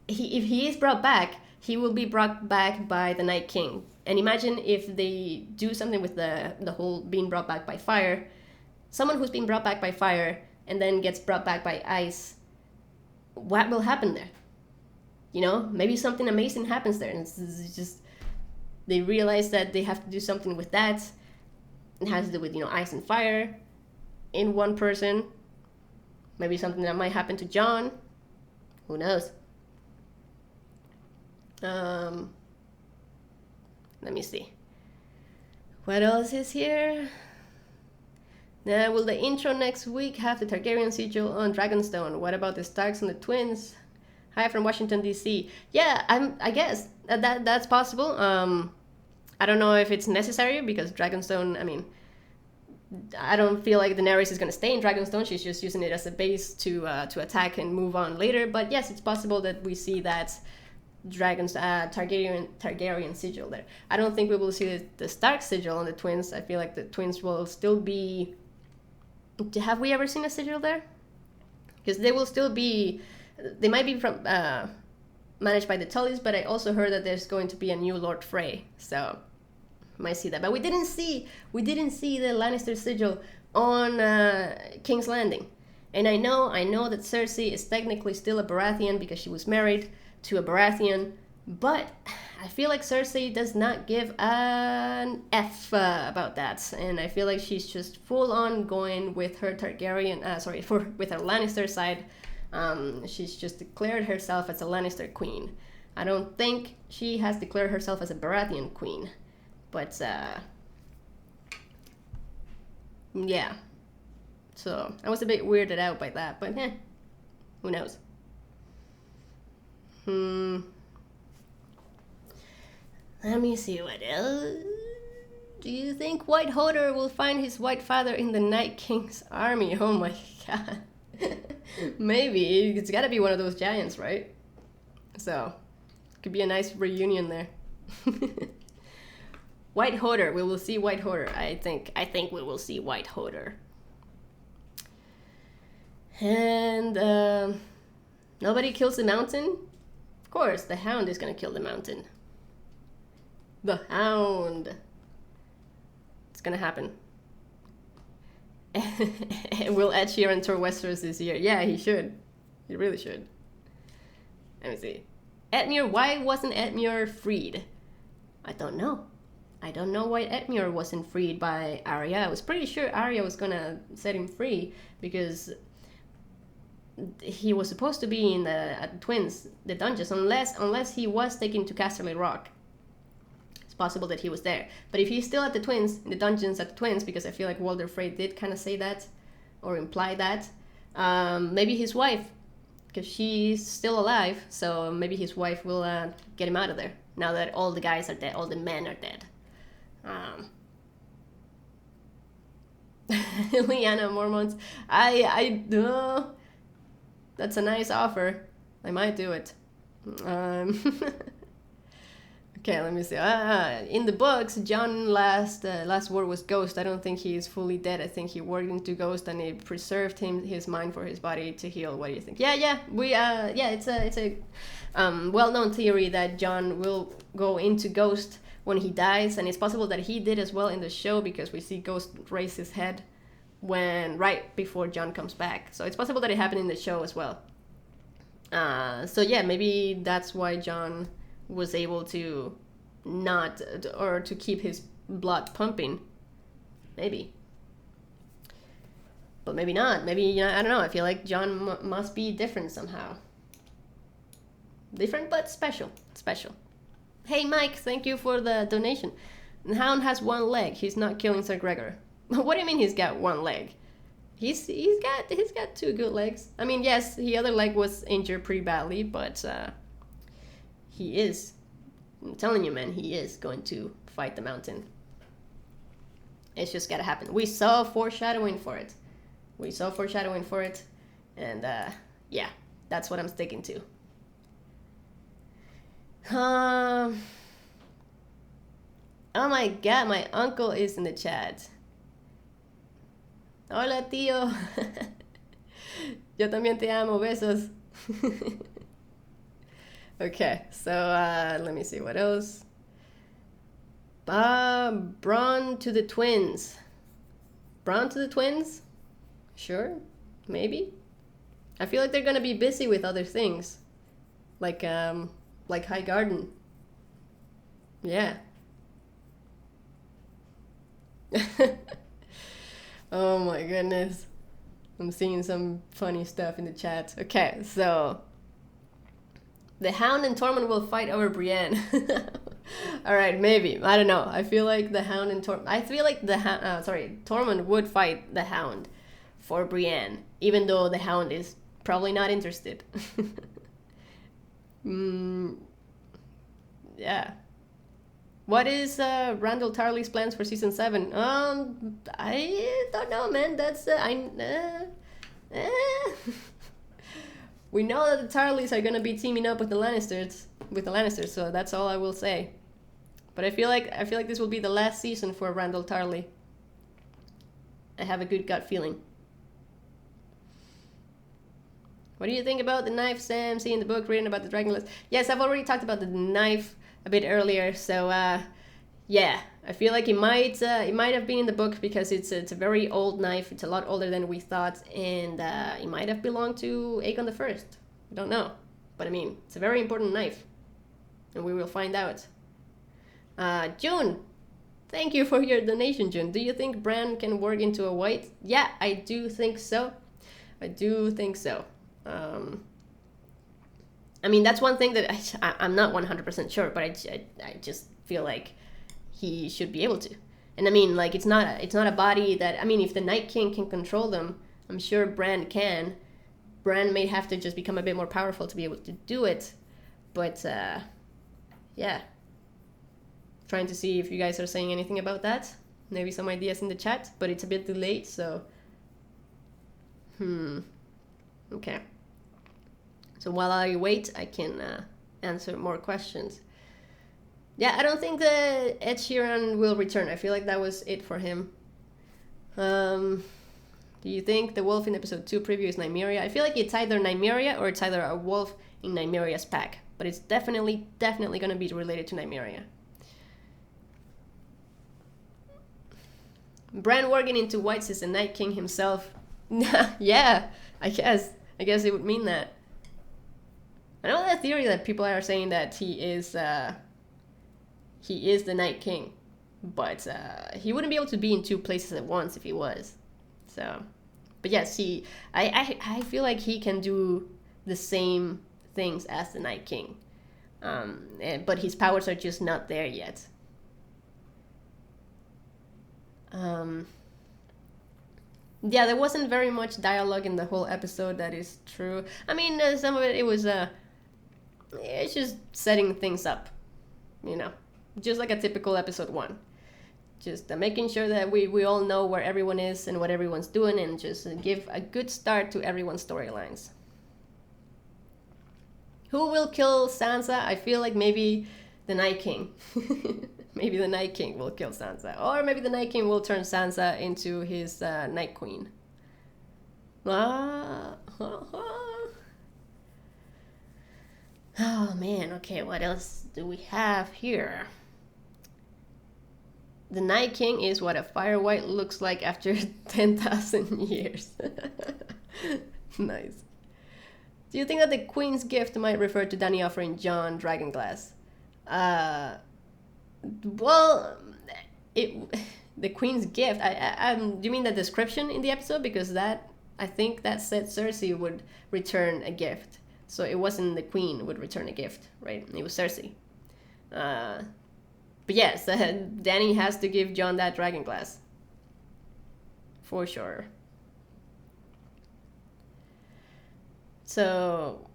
if he is brought back, he will be brought back by the Night King. And imagine if they do something with the whole being brought back by fire. Someone who's been brought back by fire and then gets brought back by ice. What will happen there? You know, maybe something amazing happens there. And it's just, they realize that they have to do something with that. It has to do with, ice and fire in one person. Maybe something that might happen to Jon. Who knows? Let me see. What else is here? Now, will the intro next week have the Targaryen sigil on Dragonstone? What about the Starks and the twins? Hi from Washington, D.C. Yeah, I guess that's possible. I don't know if it's necessary because Dragonstone, I don't feel like Daenerys is going to stay in Dragonstone. She's just using it as a base to attack and move on later. But yes, it's possible that we see that Targaryen sigil there. I don't think we will see the Stark sigil on the twins. I feel like the twins will still be... Have we ever seen a sigil there? Because they will still be... They might be from managed by the Tullys, but I also heard that there's going to be a new Lord Frey. So... might see that, but we didn't see the Lannister sigil on King's Landing, and I know that Cersei is technically still a Baratheon because she was married to a Baratheon, But I feel like Cersei does not give an F about that, and I feel like she's just full on going with her Targaryen, with her Lannister side. She's just declared herself as a Lannister queen. I don't think she has declared herself as a Baratheon queen, but yeah. So I was a bit weirded out by that, but who knows? Let me see what else. Do you think White Hodor will find his white father in the Night King's army? Oh my god. Maybe. It's gotta be one of those giants, right? So, could be a nice reunion there. White Hodor. We will see White Hodor. I think we will see White Hodor. And nobody kills the mountain? Of course, the Hound is gonna kill the mountain. The Hound. It's gonna happen. Will Ed Sheeran tour Westeros this year? Yeah, he should. He really should. Let me see. Edmure, why wasn't Edmure freed? I don't know. I don't know why Edmure wasn't freed by Arya. I was pretty sure Arya was gonna set him free because he was supposed to be in the Twins, the dungeons, unless he was taken to Casterly Rock. It's possible that he was there. But if he's still at the Twins, in the dungeons at the Twins, because I feel like Walder Frey did kind of say that, or imply that, maybe his wife, because she's still alive, so maybe his wife will get him out of there, now that all the guys are dead, all the men are dead. Lyanna Mormont, that's a nice offer. I might do it. Okay, let me see. In the books, Jon last word was ghost. I don't think he is fully dead. I think he worked into ghost and it preserved his mind for his body to heal. What do you think? Yeah. It's a well-known theory that Jon will go into ghost when he dies, and it's possible that he did as well in the show because we see Ghost raise his head right before Jon comes back. So it's possible that it happened in the show as well. So yeah, maybe that's why Jon was able to to keep his blood pumping. Maybe. But maybe not. Maybe, I don't know. I feel like Jon must be different somehow. Different but special. Special. Hey Mike, thank you for the donation. The Hound has one leg. He's not killing Ser Gregor. What do you mean he's got one leg? He's got two good legs. I mean, yes, the other leg was injured pretty badly, but he is. I'm telling you, man, he is going to fight the mountain. It's just gotta happen. We saw foreshadowing for it. And yeah, that's what I'm sticking to. Oh my god, my uncle is in the chat. Hola, tío. Yo también te amo. Besos. Okay, so let me see what else. Bran to the Twins. Bran to the Twins? Sure, maybe. I feel like they're gonna be busy with other things, like High Garden. Yeah. Oh my goodness. I'm seeing some funny stuff in the chat. Okay, so the Hound and Tormund will fight over Brienne. All right, maybe. I don't know. I feel like the Hound and Tormund would fight the Hound for Brienne, even though the Hound is probably not interested. Yeah. What is Randyll Tarly's plans for season 7? I don't know, man. That's we know that the Tarlys are gonna be teaming up with the Lannisters, so that's all I will say. But I feel like this will be the last season for Randyll Tarly. I have a good gut feeling. What do you think about the knife, Sam? Seeing the book, reading about the dragonglass. Yes, I've already talked about the knife a bit earlier, so yeah, I feel like it might have been in the book because it's a very old knife. It's a lot older than we thought, and it might have belonged to Aegon the First. I don't know, but I mean, it's a very important knife. and we will find out. June, thank you for your donation, June. Do you think Bran can work into a wight? Yeah, I do think so. I do think so. I mean, that's one thing that I'm not 100% sure, but I just feel like he should be able to. And I mean, like, it's not a body that, I mean, if the Night King can control them, I'm sure Bran can. Bran may have to just become a bit more powerful to be able to do it. But, yeah. Trying to see if you guys are saying anything about that. Maybe some ideas in the chat, but it's a bit delayed, so... Okay. So while I wait, I can answer more questions. Yeah, I don't think that Ed Sheeran will return. I feel like that was it for him. Do you think the wolf in episode 2 preview is Nymeria? I feel like it's either Nymeria or it's either a wolf in Nymeria's pack. But it's definitely going to be related to Nymeria. Bran working into wights is the Night King himself. Yeah, I guess it would mean that. I know that theory that people are saying that he is the Night King, but he wouldn't be able to be in two places at once if he was. So, but yes, I feel like he can do the same things as the Night King, but his powers are just not there yet. Yeah, there wasn't very much dialogue in the whole episode. That is true. I mean, some of it was it's just setting things up, you know, just like a typical episode 1. Just making sure that we all know where everyone is and what everyone's doing, and just give a good start to everyone's storylines. Who will kill Sansa? I feel like maybe the Night King. Maybe the Night King will kill Sansa. Or maybe the Night King will turn Sansa into his Night Queen. Oh man, okay, what else do we have here? The Night King is what a fire wight looks like after 10,000 years. Nice. Do you think that the Queen's gift might refer to Dany offering Jon dragonglass? Well, the Queen's gift, do you mean the description in the episode? Because I think that said Cersei would return a gift. So it wasn't the Queen would return a gift, right? It was Cersei. But yes, Dany has to give Jon that dragonglass. For sure. So,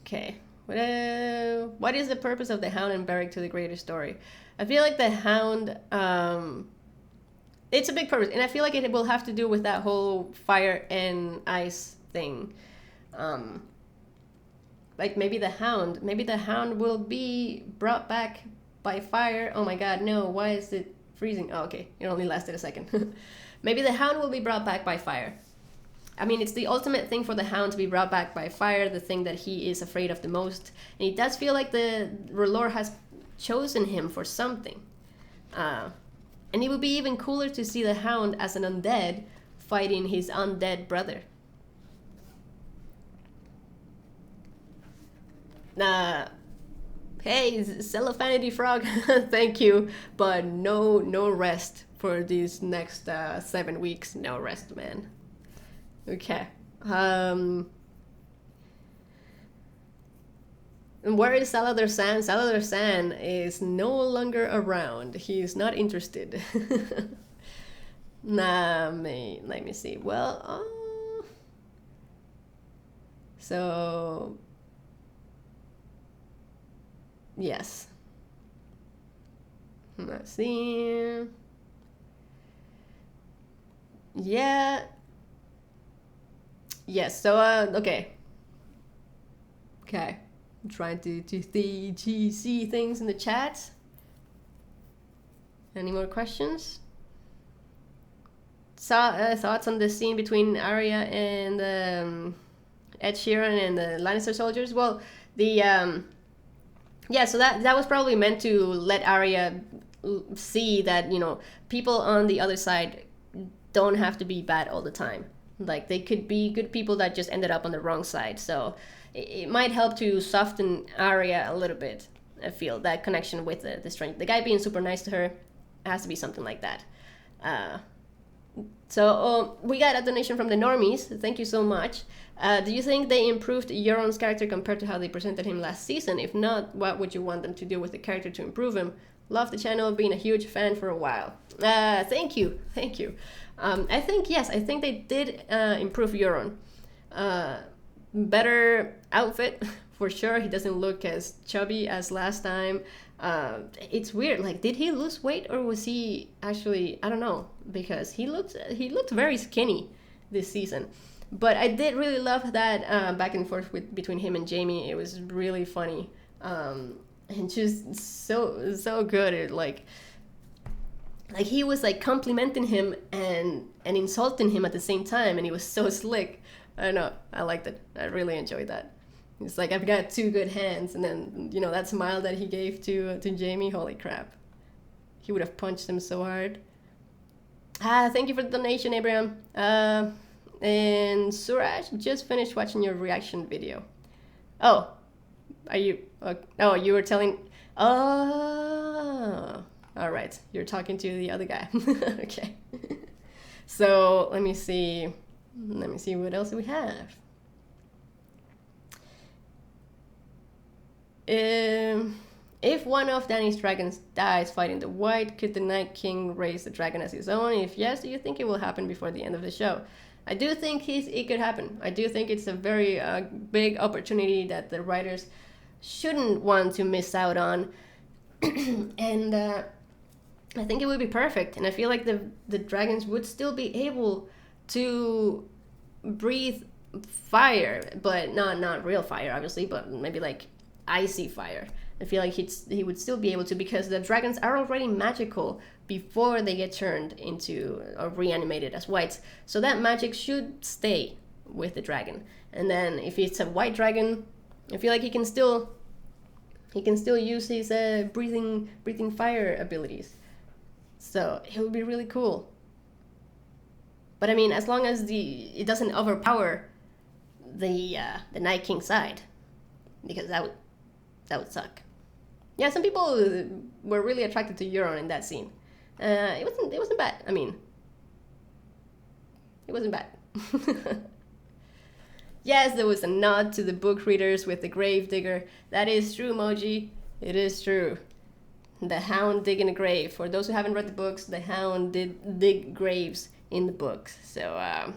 okay. What is the purpose of the Hound and Beric to the greater story? I feel like the Hound, it's a big purpose. And I feel like it will have to do with that whole fire and ice thing. Like maybe the Hound will be brought back by fire. Oh my god, no, why is it freezing? Oh, okay, it only lasted a second. Maybe the Hound will be brought back by fire. I mean, it's the ultimate thing for the Hound to be brought back by fire, the thing that he is afraid of the most. And it does feel like the R'hllor has chosen him for something. And it would be even cooler to see the Hound as an undead fighting his undead brother. Hey, Celophanity Frog, thank you, but no rest for these next 7 weeks. No rest, man. Okay. And where is Salazar San? Salazar San is no longer around. He's not interested. Let me see. Well, so yes. Let's see. Yeah. Yes, so, okay. Okay. I'm trying to see things in the chat. Any more questions? Thoughts on the scene between Arya and Ed Sheeran and the Lannister soldiers? Well, yeah, so that was probably meant to let Arya see that, you know, people on the other side don't have to be bad all the time. Like they could be good people that just ended up on the wrong side. So it might help to soften Arya a little bit. I feel that connection with the stranger. The guy being super nice to her, it has to be something like that. So we got a donation from the normies. Thank you so much. Do you think they improved Euron's character compared to how they presented him last season? If not, what would you want them to do with the character to improve him? Love the channel, been a huge fan for a while. Thank you. I think, yes, I think they did improve Euron. Better outfit, for sure. He doesn't look as chubby as last time. It's weird, like, did he lose weight or was he actually, I don't know, because he looked very skinny this season. But I did really love that back and forth between him and Jaime. It was really funny. And just so good. It like he was like complimenting him and insulting him at the same time, and he was so slick. I don't know, I liked it. I really enjoyed that. It's like, I've got two good hands, and then, you know, that smile that he gave to Jaime, holy crap. He would have punched him so hard. Thank you for the donation, Abraham. And Suraj, just finished watching your reaction video. Oh, are you, oh, you were telling, oh, all right, you're talking to the other guy. Okay. So let me see what else we have. If one of Dany's dragons dies fighting the Wight, could the Night King raise the dragon as his own? If yes, do you think it will happen before the end of the show? I do think it could happen. I do think it's a very big opportunity that the writers shouldn't want to miss out on. And I think it would be perfect. And I feel like the dragons would still be able to breathe fire, but not real fire, obviously, but maybe like icy fire. I feel like he would still be able to, because the dragons are already magical before they get turned into or reanimated as wights. So that magic should stay with the dragon. And then if it's a white dragon, I feel like he can still use his breathing fire abilities. So it would be really cool. But I mean, as long as it doesn't overpower the Night King side, because that would suck. Yeah, some people were really attracted to Euron in that scene. It wasn't bad. I mean, it wasn't bad. Yes, there was a nod to the book readers with the Gravedigger. That is true, Moji. It is true. The Hound digging a grave. For those who haven't read the books, the Hound did dig graves in the books. So,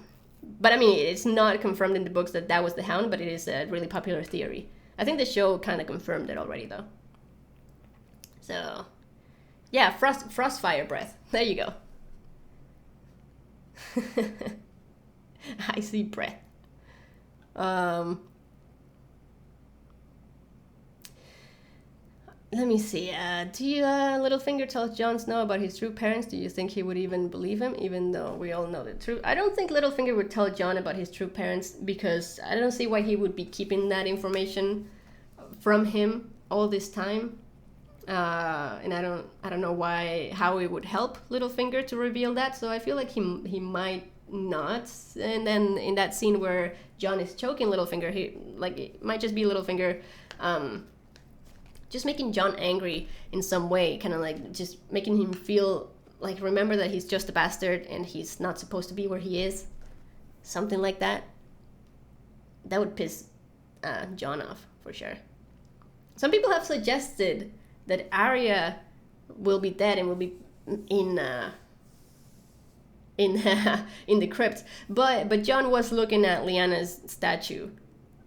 but I mean, it's not confirmed in the books that was the Hound, but it is a really popular theory. I think the show kind of confirmed it already, though. So, yeah, frostfire breath. There you go. Icy breath. Let me see. Do you, Littlefinger tells Jon Snow about his true parents? Do you think he would even believe him, even though we all know the truth? I don't think Littlefinger would tell Jon about his true parents, because I don't see why he would be keeping that information from him all this time. And I don't know how it would help Littlefinger to reveal that. So I feel like he might not. And then in that scene where Jon is choking Littlefinger, it might just be Littlefinger, just making Jon angry in some way, kind of like just making him feel like, remember that he's just a bastard and he's not supposed to be where he is. Something like that. That would piss Jon off for sure. Some people have suggested that Arya will be dead and will be in the crypt, but Jon was looking at Lyanna's statue,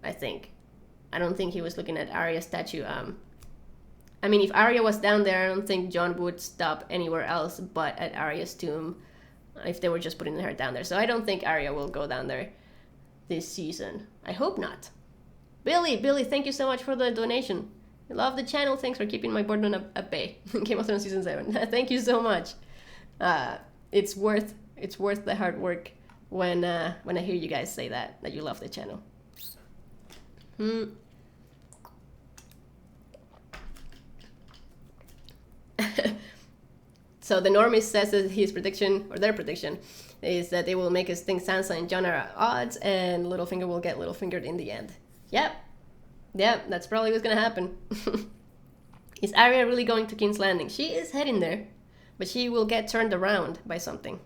I think. I don't think he was looking at Arya's statue. I mean, if Arya was down there, I don't think Jon would stop anywhere else but at Arya's tomb, if they were just putting her down there. So I don't think Arya will go down there this season. I hope not. Billy, thank you so much for the donation. I love the channel. Thanks for keeping my boredom at bay. Game of Thrones season 7. Thank you so much. It's worth the hard work when I hear you guys say that you love the channel. So the normie says that his prediction, or their prediction, is that they will make us think Sansa and Jon are at odds, and Littlefinger will get Littlefingered in the end. Yep, that's probably what's gonna happen. Is Arya really going to King's Landing? She is heading there, but she will get turned around by something.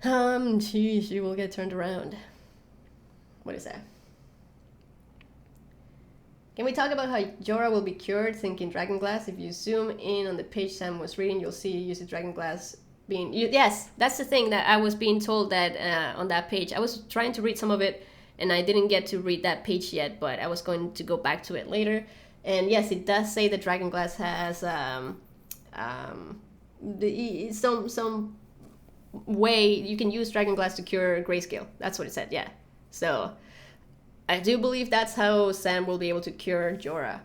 She will get turned around. What is that? Can we talk about how Jorah will be cured thinking dragonglass? If you zoom in on the page Sam was reading, you'll see use the dragonglass being... Yes, that's the thing that I was being told that on that page. I was trying to read some of it, and I didn't get to read that page yet, but I was going to go back to it later. And yes, it does say that dragonglass has some way you can use dragonglass to cure grayscale. That's what it said, yeah. So I do believe that's how Sam will be able to cure Jorah.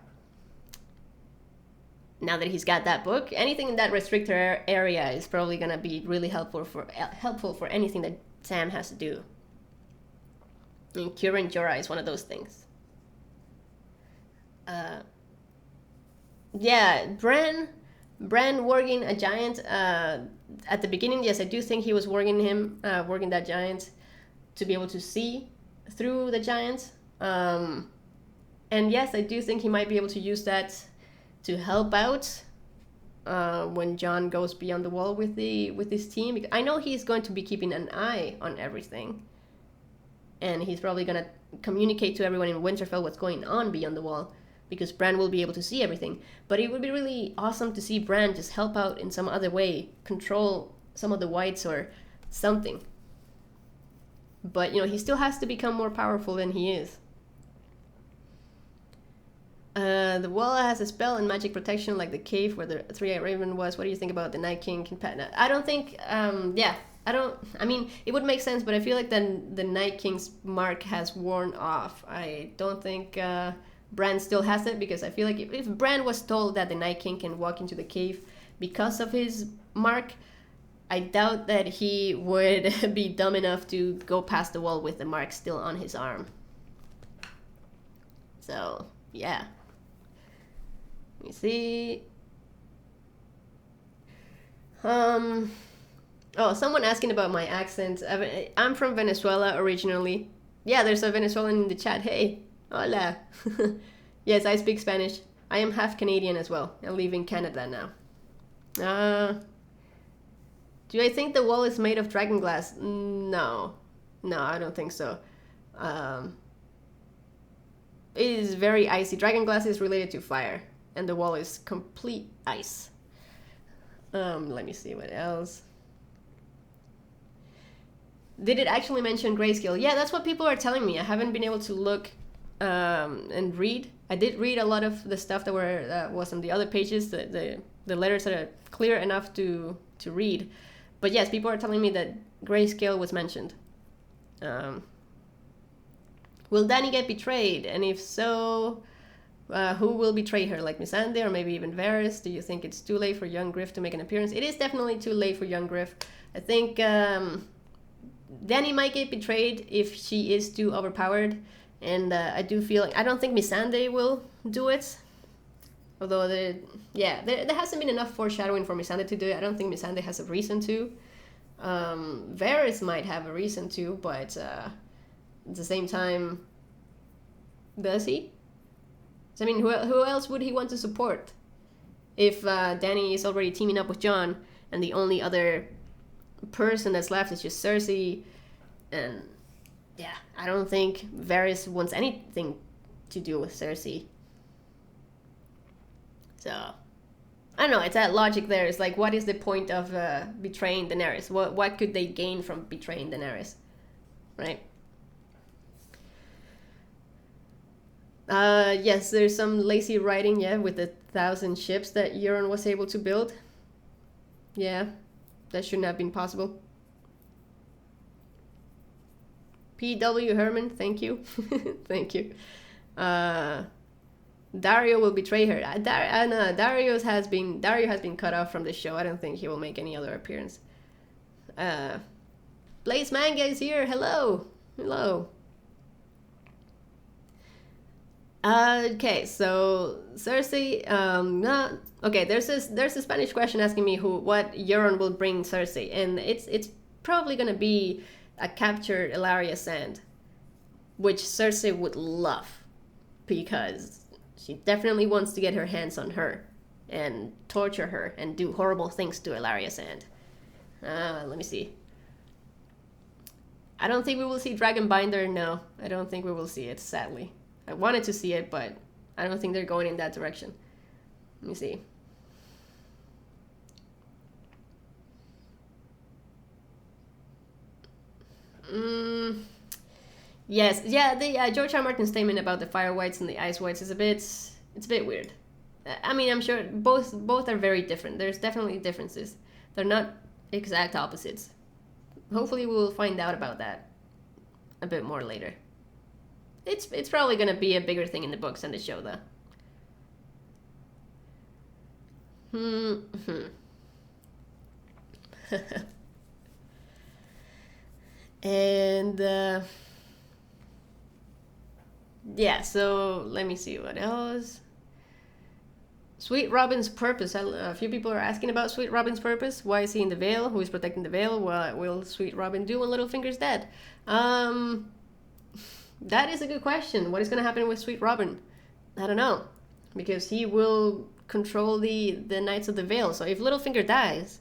Now that he's got that book, anything in that restricted area is probably gonna be really helpful for anything that Sam has to do. And curing Jorah is one of those things. Yeah, Bran warging a giant at the beginning. Yes, I do think he was warging that giant to be able to see through the giant. And yes, I do think he might be able to use that to help out when Jon goes beyond the wall with his team. I know he's going to be keeping an eye on everything, and he's probably gonna communicate to everyone in Winterfell what's going on beyond the wall, because Bran will be able to see everything. But it would be really awesome to see Bran just help out in some other way, control some of the wights or something. But, he still has to become more powerful than he is. The wall has a spell and magic protection like the cave where the three-eyed raven was. What do you think about the Night King? I don't think, it would make sense, but I feel like the Night King's mark has worn off. I don't think Bran still has it, because I feel like if Bran was told that the Night King can walk into the cave because of his mark, I doubt that he would be dumb enough to go past the wall with the mark still on his arm. So, yeah. Let me see. Oh, someone asking about my accent. I'm from Venezuela originally. Yeah, there's a Venezuelan in the chat. Hey, hola. Yes, I speak Spanish. I am half Canadian as well. I live in Canada now. Do I think the wall is made of dragonglass? No, I don't think so. It is very icy. Dragonglass is related to fire, and the wall is complete ice. Let me see what else. Did it actually mention grayscale? Yeah, that's what people are telling me. I haven't been able to look and read. I did read a lot of the stuff that was on the other pages, the letters that are clear enough to read. But yes, people are telling me that grayscale was mentioned. Will Dany get betrayed? And if so, who will betray her? Like Missandei or maybe even Varys? Do you think it's too late for young Griff to make an appearance? It is definitely too late for young Griff. I think Dany might get betrayed if she is too overpowered. And I do feel like, I don't think Missandei will do it. Although, there hasn't been enough foreshadowing for Missandei to do it. I don't think Missandei has a reason to. Varys might have a reason to, but at the same time, does he? So, I mean, who else would he want to support? If Dany is already teaming up with Jon, and the only other person that's left is just Cersei, and yeah, I don't think Varys wants anything to do with Cersei. So, I don't know, it's that logic there. It's like, what is the point of betraying Daenerys? What could they gain from betraying Daenerys? Right? Yes, there's some lazy writing, yeah, with the 1,000 ships that Euron was able to build. Yeah, that shouldn't have been possible. P.W. Herman, thank you. Thank you. Dario will betray her. Dario has been cut off from the show. I don't think he will make any other appearance. Blaze Manga is here. Hello. Okay, so Cersei, okay, there's a Spanish question asking me what Euron will bring Cersei, and it's probably gonna be a captured Elaria sand, which Cersei would love, because she definitely wants to get her hands on her, and torture her and do horrible things to Elaria sand. Let me see. I don't think we will see Dragonbinder. No, I don't think we will see it, sadly. I wanted to see it, but I don't think they're going in that direction. Let me see. Yes, yeah, the George R. Martin's statement about the fire wights and the ice wights is it's a bit weird. I mean, I'm sure both are very different. There's definitely differences. They're not exact opposites. Hopefully we will find out about that a bit more later. It's probably gonna be a bigger thing in the books than the show, though. And yeah, so let me see what else. Sweet Robin's purpose. A few people are asking about Sweet Robin's purpose. Why is he in the Vale? Who is protecting the Vale? What will Sweet Robin do when Littlefinger's dead? That is a good question. What is going to happen with Sweet Robin? I don't know. Because he will control the Knights of the Vale. So if Littlefinger dies,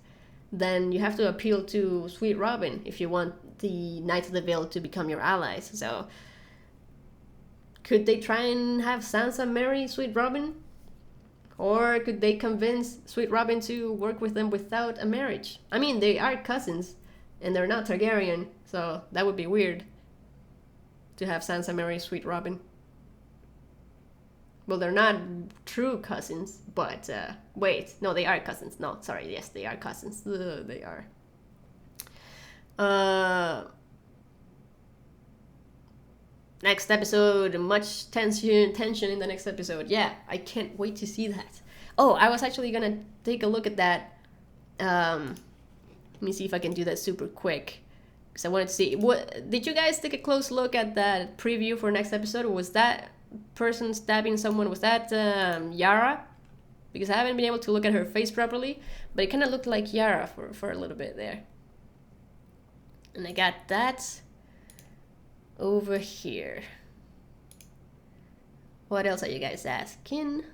then you have to appeal to Sweet Robin if you want the Knights of the Vale to become your allies. So could they try and have Sansa marry Sweet Robin? Or could they convince Sweet Robin to work with them without a marriage? I mean, they are cousins, and they're not Targaryen, so that would be weird to have Sansa marry Sweet Robin. Well, they're not true cousins, but wait, no, they are cousins. No, sorry, yes, they are cousins. They are. Next episode, much tension in the next episode. Yeah, I can't wait to see that. Oh, I was actually gonna take a look at that. Let me see if I can do that super quick, because I wanted to see. What did you guys take a close look at that preview for next episode? Was that person stabbing someone? Was that Yara? Because I haven't been able to look at her face properly, but it kind of looked like Yara for a little bit there. And I got that over here. What else are you guys asking?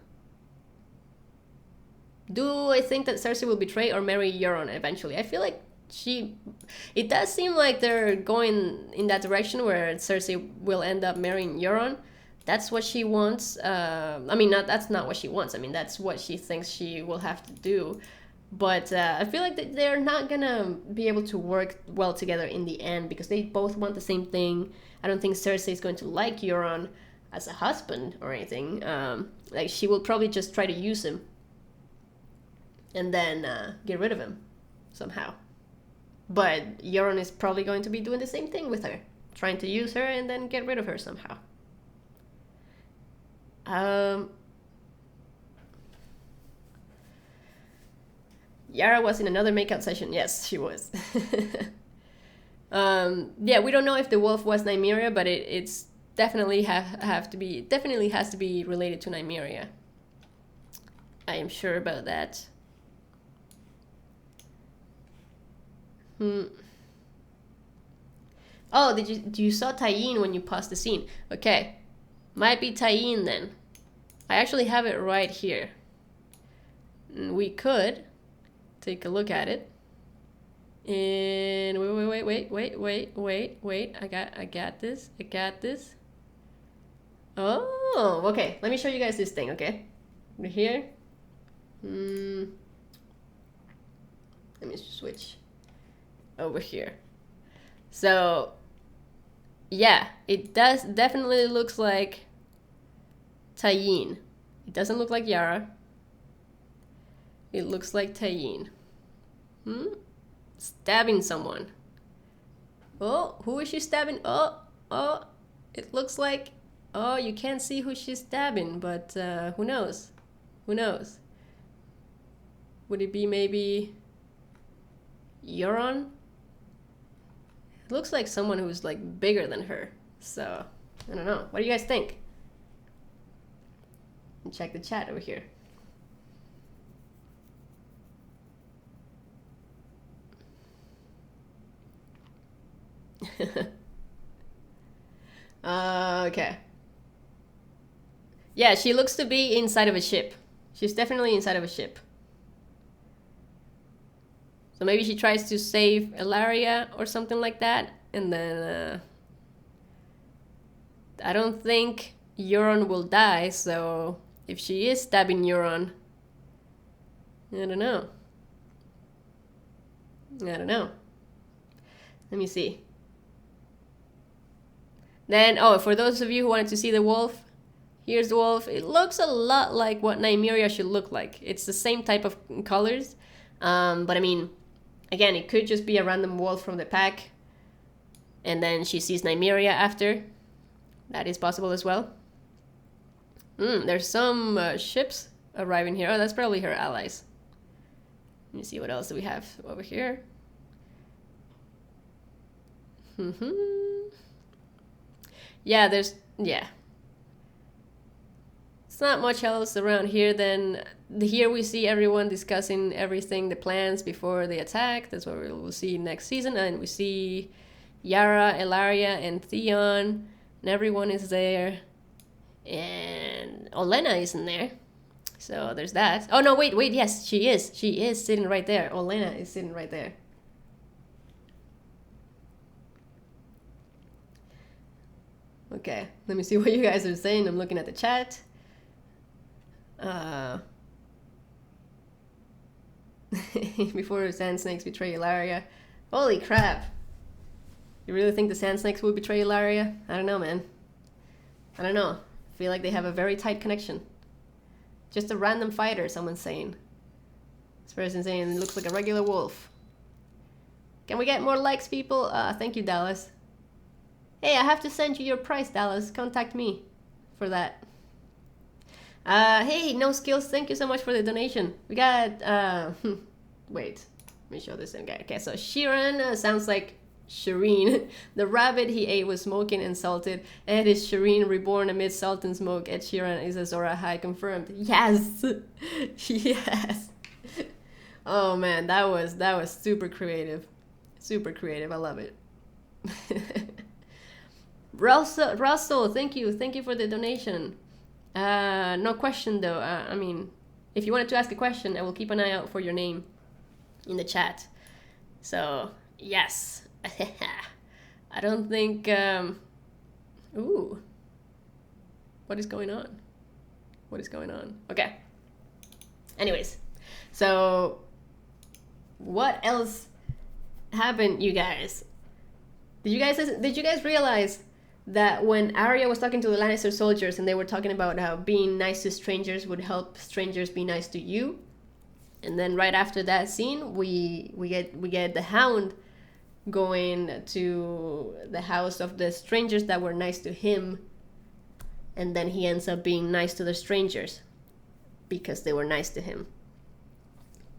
Do I think that Cersei will betray or marry Euron eventually? I feel like it does seem like they're going in that direction where Cersei will end up marrying Euron. That's what she wants. I mean, that's not what she wants. I mean, that's what she thinks she will have to do. But I feel like they're not gonna be able to work well together in the end, because they both want the same thing. I don't think Cersei is going to like Euron as a husband or anything. Like, she will probably just try to use him and then get rid of him somehow. But Euron is probably going to be doing the same thing with her, trying to use her and then get rid of her somehow. Yara was in another makeout session. Yes, she was. Yeah, we don't know if the wolf was Nymeria, but it's definitely definitely has to be related to Nymeria. I am sure about that. Oh, did you saw Tyene when you paused the scene? Okay, might be Tyene then. I actually have it right here. We could take a look at it. And wait. I got this. Oh, okay. Let me show you guys this thing, okay? Right here. Let me switch over here. So, yeah, it definitely looks like Tyene. It doesn't look like Yara. It looks like Tyene. Stabbing someone. Oh, who is she stabbing? Oh, it looks like... Oh, you can't see who she's stabbing, but who knows? Who knows? Would it be maybe Euron? It looks like someone who's like bigger than her. So, I don't know. What do you guys think? and check the chat over here. Okay. Yeah, she looks to be inside of a ship. She's definitely inside of a ship. So maybe she tries to save Ellaria or something like that, and then I don't think Euron will die, so if she is stabbing Euron, I don't know. I don't know. Let me see. Then, oh, for those of you who wanted to see the wolf, here's the wolf. It looks a lot like what Nymeria should look like. It's the same type of colors, but I mean, again, it could just be a random wolf from the pack, and then she sees Nymeria after. That is possible as well. There's some ships arriving here. Oh, that's probably her allies. Let me see what else do we have over here. Yeah, yeah. It's not much else around here. Then here we see everyone discussing everything, the plans before the attack. That's what we'll see next season. And we see Yara, Ellaria, and Theon, and everyone is there. And Olenna isn't there. So there's that. Oh no, wait, yes, she is. She is sitting right there. Olenna is sitting right there. Okay, let me see what you guys are saying. I'm looking at the chat. Before the Sand Snakes betray Ellaria. Holy crap. You really think the Sand Snakes will betray Ellaria? I don't know, man. I don't know. I feel like they have a very tight connection. Just a random fighter, someone's saying. This person saying it looks like a regular wolf. Can we get more likes, people? Thank you, Dallas. Hey, I have to send you your price, Dallas. Contact me for that. Hey, No Skills, thank you so much for the donation. We got, wait, let me show this guy. Okay, so Sheeran sounds like Shireen. The rabbit he ate was smoking and salted. Ed is Shireen, reborn amid salt and smoke. Ed Sheeran is Azor Ahai, confirmed. Yes! Yes! Oh man, that was super creative. Super creative, I love it. Russell, thank you for the donation. No question though. I mean, if you wanted to ask a question, I will keep an eye out for your name in the chat. So yes. I don't think. Ooh. What is going on? What is going on? Okay. Anyways, so what else happened, you guys? Did you guys realize that when Arya was talking to the Lannister soldiers and they were talking about how being nice to strangers would help strangers be nice to you, and then right after that scene we get the Hound going to the house of the strangers that were nice to him, and then he ends up being nice to the strangers because they were nice to him.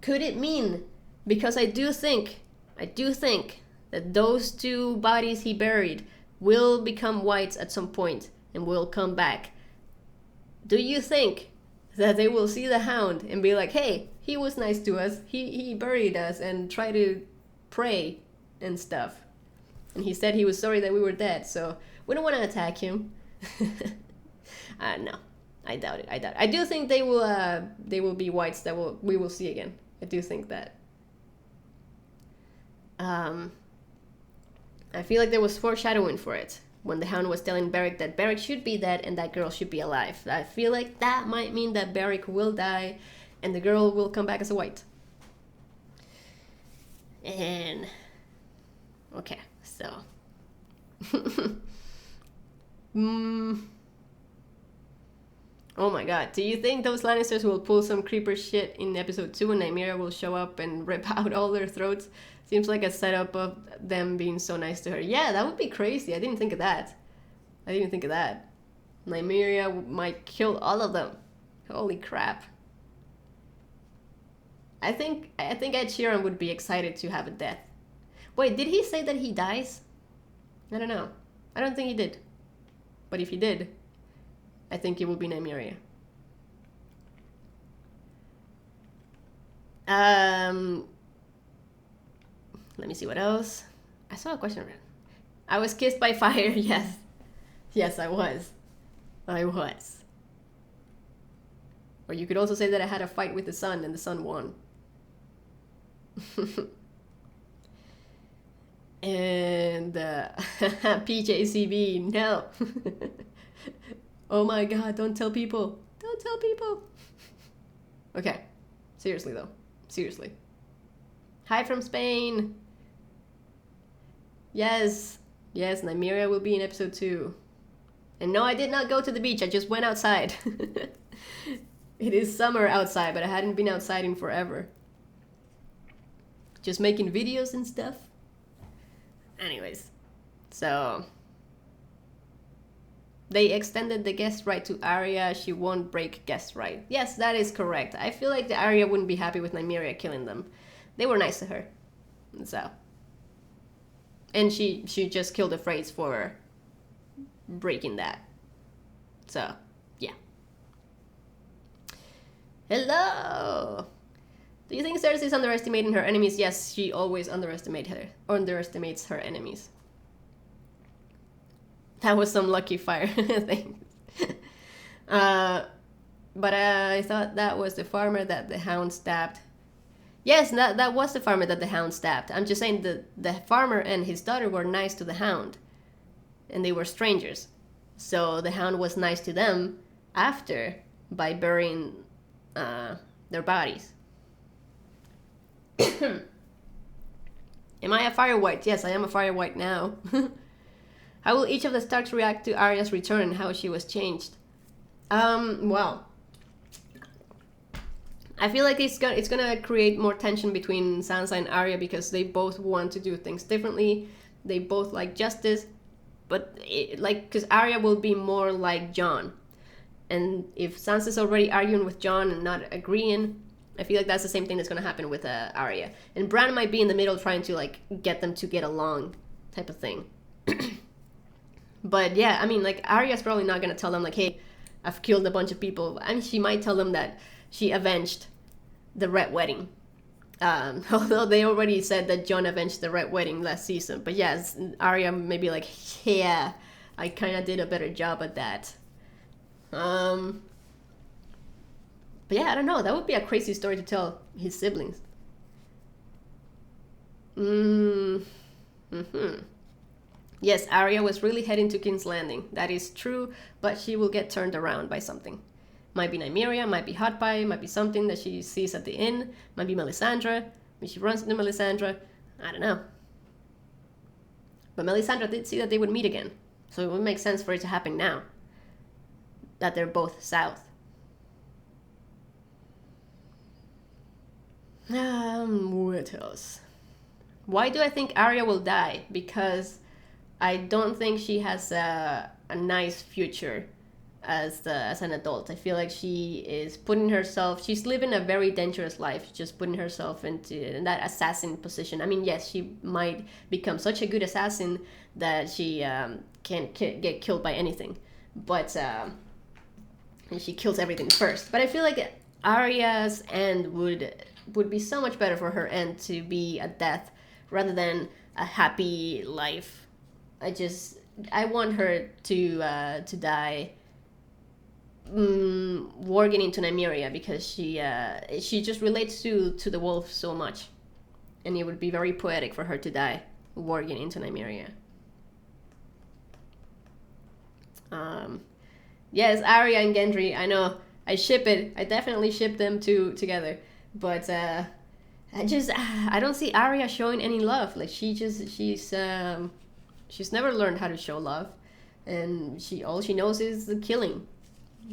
Could it mean, because I do think that those two bodies he buried will become wights at some point and will come back. Do you think that they will see the Hound and be like, hey, he was nice to us, he buried us and try to pray and stuff, and he said he was sorry that we were dead, so we don't want to attack him? No, I doubt it. I do think they will be wights that we will see again. I do think that. I feel like there was foreshadowing for it when the Hound was telling Beric that Beric should be dead and that girl should be alive. I feel like that might mean that Beric will die and the girl will come back as a wight. And okay, so oh my god, do you think those Lannisters will pull some creeper shit in episode 2 and Nymeria will show up and rip out all their throats? Seems like a setup of them being so nice to her. Yeah, that would be crazy. I didn't think of that. Nymeria might kill all of them. Holy crap. I think Ed Sheeran would be excited to have a death. Wait, did he say that he dies? I don't know. I don't think he did. But if he did, I think it will be Nymeria. Let me see what else. I saw a question around. I was kissed by fire. Yes. Yes, I was. I was. Or you could also say that I had a fight with the sun and the sun won. And PJCB, no. Oh my god, don't tell people. Don't tell people. Okay. Seriously though. Seriously. Hi from Spain. Yes. Yes, Nymeria will be in episode 2. And no, I did not go to the beach. I just went outside. It is summer outside, but I hadn't been outside in forever. Just making videos and stuff. Anyways. So... they extended the guest right to Arya. She won't break guest right. Yes, that is correct. I feel like the Arya wouldn't be happy with Nymeria killing them. They were nice to her. So... and she just killed the Freys for breaking that. So, yeah. Hello! Do you think Cersei's underestimating her enemies? Yes, she always underestimates her enemies. That was some lucky fire thing. But I thought that was the farmer that the Hound stabbed. Yes, that was the farmer that the Hound stabbed. I'm just saying the farmer and his daughter were nice to the Hound. And they were strangers. So the Hound was nice to them after by burying their bodies. Am I a fire wight? Yes, I am a fire wight now. How will each of the Starks react to Arya's return and how she was changed? Well, I feel like it's gonna create more tension between Sansa and Arya because they both want to do things differently. They both like justice, but because Arya will be more like Jon, and if Sansa's already arguing with Jon and not agreeing, I feel like that's the same thing that's gonna happen with Arya. And Bran might be in the middle trying to like get them to get along, type of thing. But yeah, I mean, like Arya's probably not gonna tell them like, hey, I've killed a bunch of people. I mean, she might tell them that she avenged the Red Wedding. Although they already said that Jon avenged the Red Wedding last season. But yes, Arya may be like, yeah, I kind of did a better job at that. But yeah, I don't know. That would be a crazy story to tell his siblings. Yes, Arya was really heading to King's Landing. That is true, but she will get turned around by something. Might be Nymeria, might be Hot Pie, might be something that she sees at the inn, might be Melisandre, maybe she runs into Melisandre, I don't know. But Melisandre did see that they would meet again, so it would make sense for it to happen now. That they're both south. What else? Why do I think Arya will die? Because I don't think she has a nice future as an adult. I feel like she is putting herself, she's living a very dangerous life, just putting herself in that assassin position. I mean, yes, she might become such a good assassin that she can get killed by anything, but and she kills everything first. But I feel like Arya's end would be so much better for her end to be a death rather than a happy life. I want her to die warging into Nymeria because she just relates to the wolf so much, and it would be very poetic for her to die warging into Nymeria. Yes, Arya and Gendry, I know, I ship it. I definitely ship them together, but I don't see Arya showing any love. Like she's never learned how to show love, and all she knows is the killing.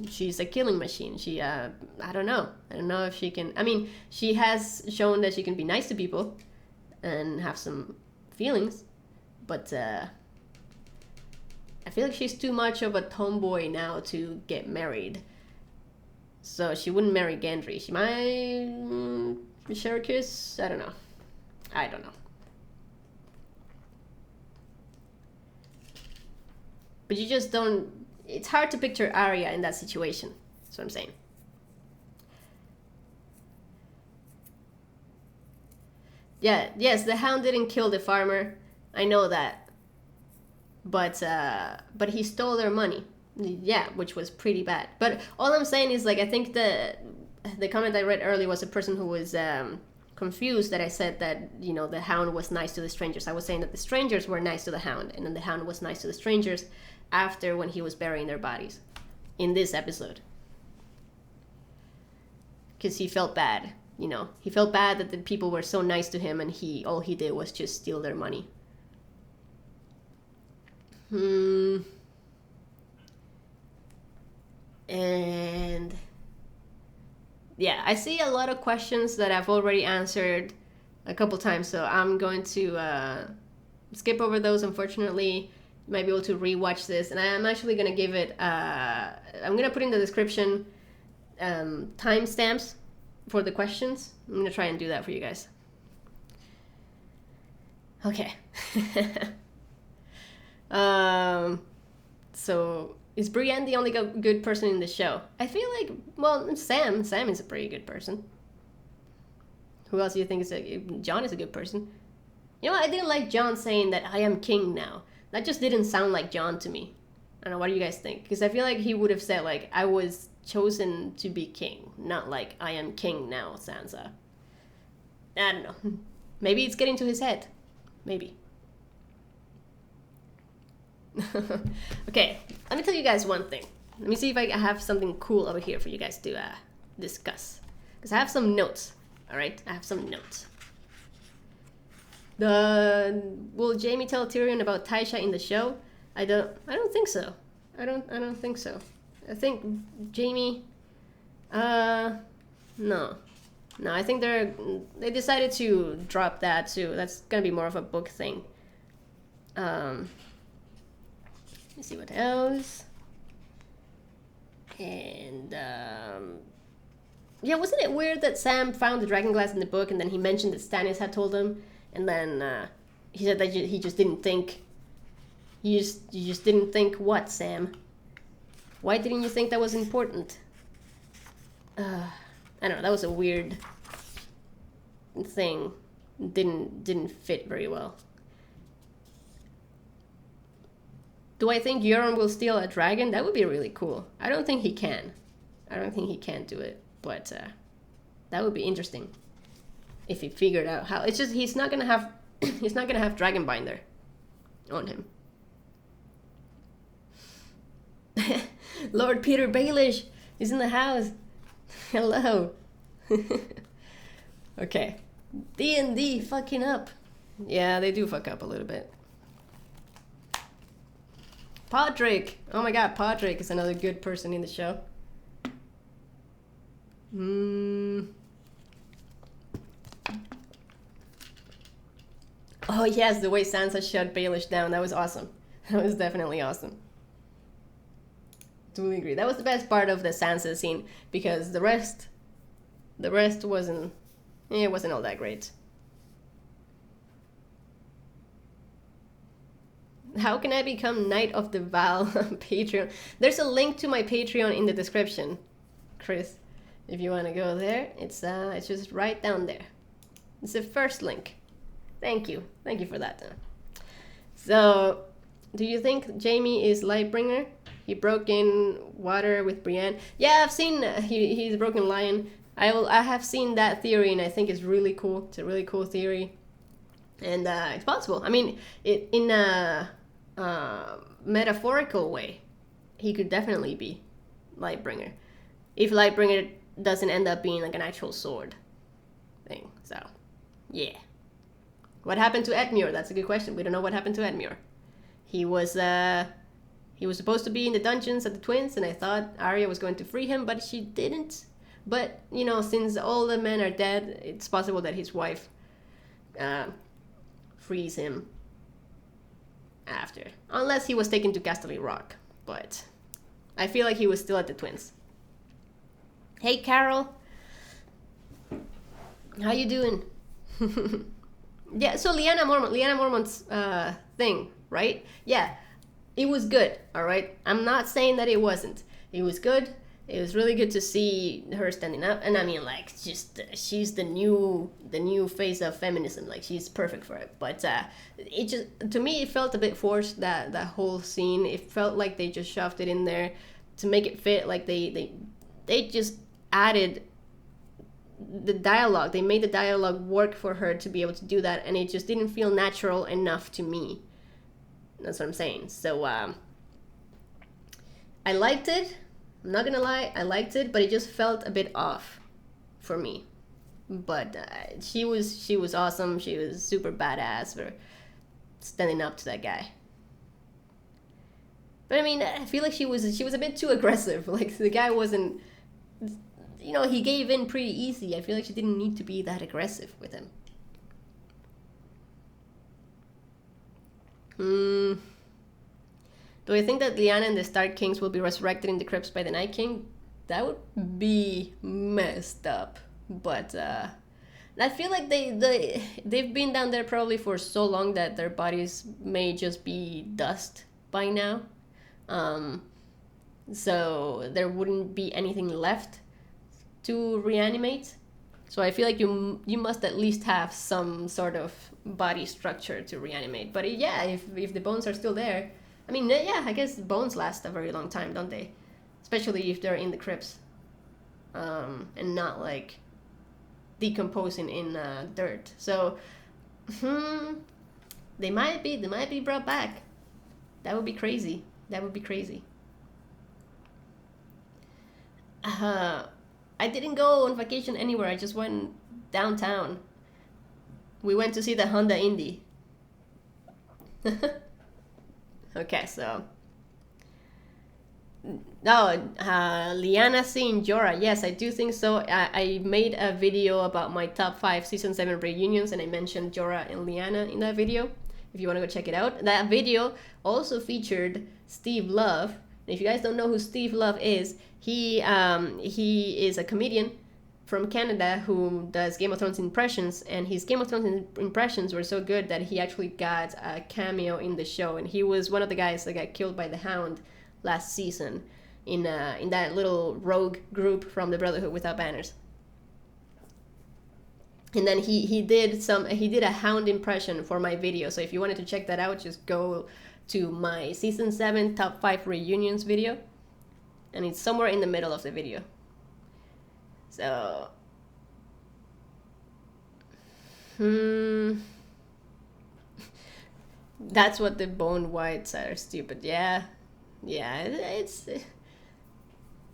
She's a killing machine. I don't know if she can. I mean, she has shown that she can be nice to people and have some feelings, but I feel like she's too much of a tomboy now to get married. So she wouldn't marry Gendry. She might share a kiss. I don't know. But you just don't... It's hard to picture Arya in that situation. That's what I'm saying. Yeah, yes, the Hound didn't kill the farmer. I know that. But he stole their money. Yeah, which was pretty bad. But all I'm saying is, like, I think the comment I read earlier was a person who was confused that I said that, you know, the Hound was nice to the strangers. I was saying that the strangers were nice to the Hound, and then the Hound was nice to the strangers after when he was burying their bodies in this episode. Because he felt bad, you know. He felt bad that the people were so nice to him, and all he did was just steal their money. And yeah, I see a lot of questions that I've already answered a couple times, so I'm going to skip over those. Unfortunately, you might be able to rewatch this, and I'm actually going to give it I'm going to put in the description timestamps for the questions. I'm going to try and do that for you guys. Okay. So is Brienne the only good person in the show? I feel like, well, Sam is a pretty good person. Who else do you think is Jon is a good person? You know what? I didn't like Jon saying that I am king now. That just didn't sound like Jon to me. I don't know, what do you guys think? Because I feel like he would have said, like, I was chosen to be king, not like I am king now, Sansa. I don't know. Maybe it's getting to his head. Maybe. Okay, let me tell you guys one thing. Let me see if I have something cool over here for you guys to discuss. Because I have some notes. Alright, I have some notes. Will Jaime tell Tyrion about Tysha in the show? I don't think so. I don't think so. I think Jaime no. No, I think they decided to drop that too. That's gonna be more of a book thing. Let's see what else. And yeah, wasn't it weird that Sam found the dragonglass in the book and then he mentioned that Stannis had told him, and then he said that he just didn't think. You just didn't think what, Sam? Why didn't you think that was important? I don't know. That was a weird thing. Didn't fit very well. Do I think Euron will steal a dragon? That would be really cool. I don't think he can. I don't think he can do it, but that would be interesting if he figured out how. It's just he's not gonna have Dragonbinder on him. Lord Peter Baelish is in the house. Hello. Okay. D&D fucking up. Yeah, they do fuck up a little bit. Podrick! Oh my god, Podrick is another good person in the show. Oh yes, the way Sansa shut Baelish down, that was awesome. That was definitely awesome. Totally agree. That was the best part of the Sansa scene, because the rest wasn't all that great. How can I become Knight of the Val on Patreon? There's a link to my Patreon in the description, Chris. If you want to go there, it's just right down there. It's the first link. Thank you for that. So, do you think Jaime is Lightbringer? He broke in water with Brienne. Yeah, I've seen he's a broken lion. I have seen that theory, and I think it's really cool. It's a really cool theory, and it's possible. I mean, in a metaphorical way, he could definitely be Lightbringer, if Lightbringer doesn't end up being like an actual sword thing. So, yeah. What happened to Edmure? That's a good question. We don't know what happened to Edmure. He was supposed to be in the dungeons at the Twins, and I thought Arya was going to free him, but she didn't. But, you know, since all the men are dead, it's possible that his wife frees him after. Unless he was taken to Casterly Rock. But I feel like he was still at the Twins. Hey, Carol. How you doing? Yeah, so Lyanna Mormont's thing, right? Yeah, it was good, all right? I'm not saying that it wasn't. It was good. it was really good to see her standing up. And I mean, like, just she's the new face of feminism. Like, she's perfect for it. But it just, to me, it felt a bit forced, that whole scene. It felt like they just shoved it in there to make it fit. Like they just added the dialogue. They made the dialogue work for her to be able to do that, and it just didn't feel natural enough to me. That's what I'm saying. So I liked it. I'm not gonna lie, I liked it, but it just felt a bit off for me. But she was awesome. She was super badass for standing up to that guy. But I mean, I feel like she was a bit too aggressive. Like, the guy wasn't, you know, he gave in pretty easy. I feel like she didn't need to be that aggressive with him. Do I think that Lyanna and the Stark Kings will be resurrected in the crypts by the Night King? That would be messed up. But I feel like they've been down there probably for so long that their bodies may just be dust by now. So there wouldn't be anything left to reanimate. So I feel like you must at least have some sort of body structure to reanimate. But yeah, if the bones are still there, I mean, yeah, I guess bones last a very long time, don't they? Especially if they're in the crypts, and not like decomposing in dirt. So they might be brought back. That would be crazy. That would be crazy. I didn't go on vacation anywhere. I just went downtown. We went to see the Honda Indy. Okay, so Lyanna seeing Jorah. Yes, I do think so. I made a video about my top 5 season 7 reunions, and I mentioned Jorah and Lyanna in that video. If you want to go check it out, that video also featured Steve Love. And if you guys don't know who Steve Love is, he is a comedian from Canada who does Game of Thrones impressions, and his Game of Thrones impressions were so good that he actually got a cameo in the show, and he was one of the guys that got killed by the Hound last season in that little rogue group from the Brotherhood Without Banners. And then he did a Hound impression for my video, so if you wanted to check that out, just go to my season 7 top 5 reunions video, and it's somewhere in the middle of the video. So, that's what the bone wights are, stupid. Yeah,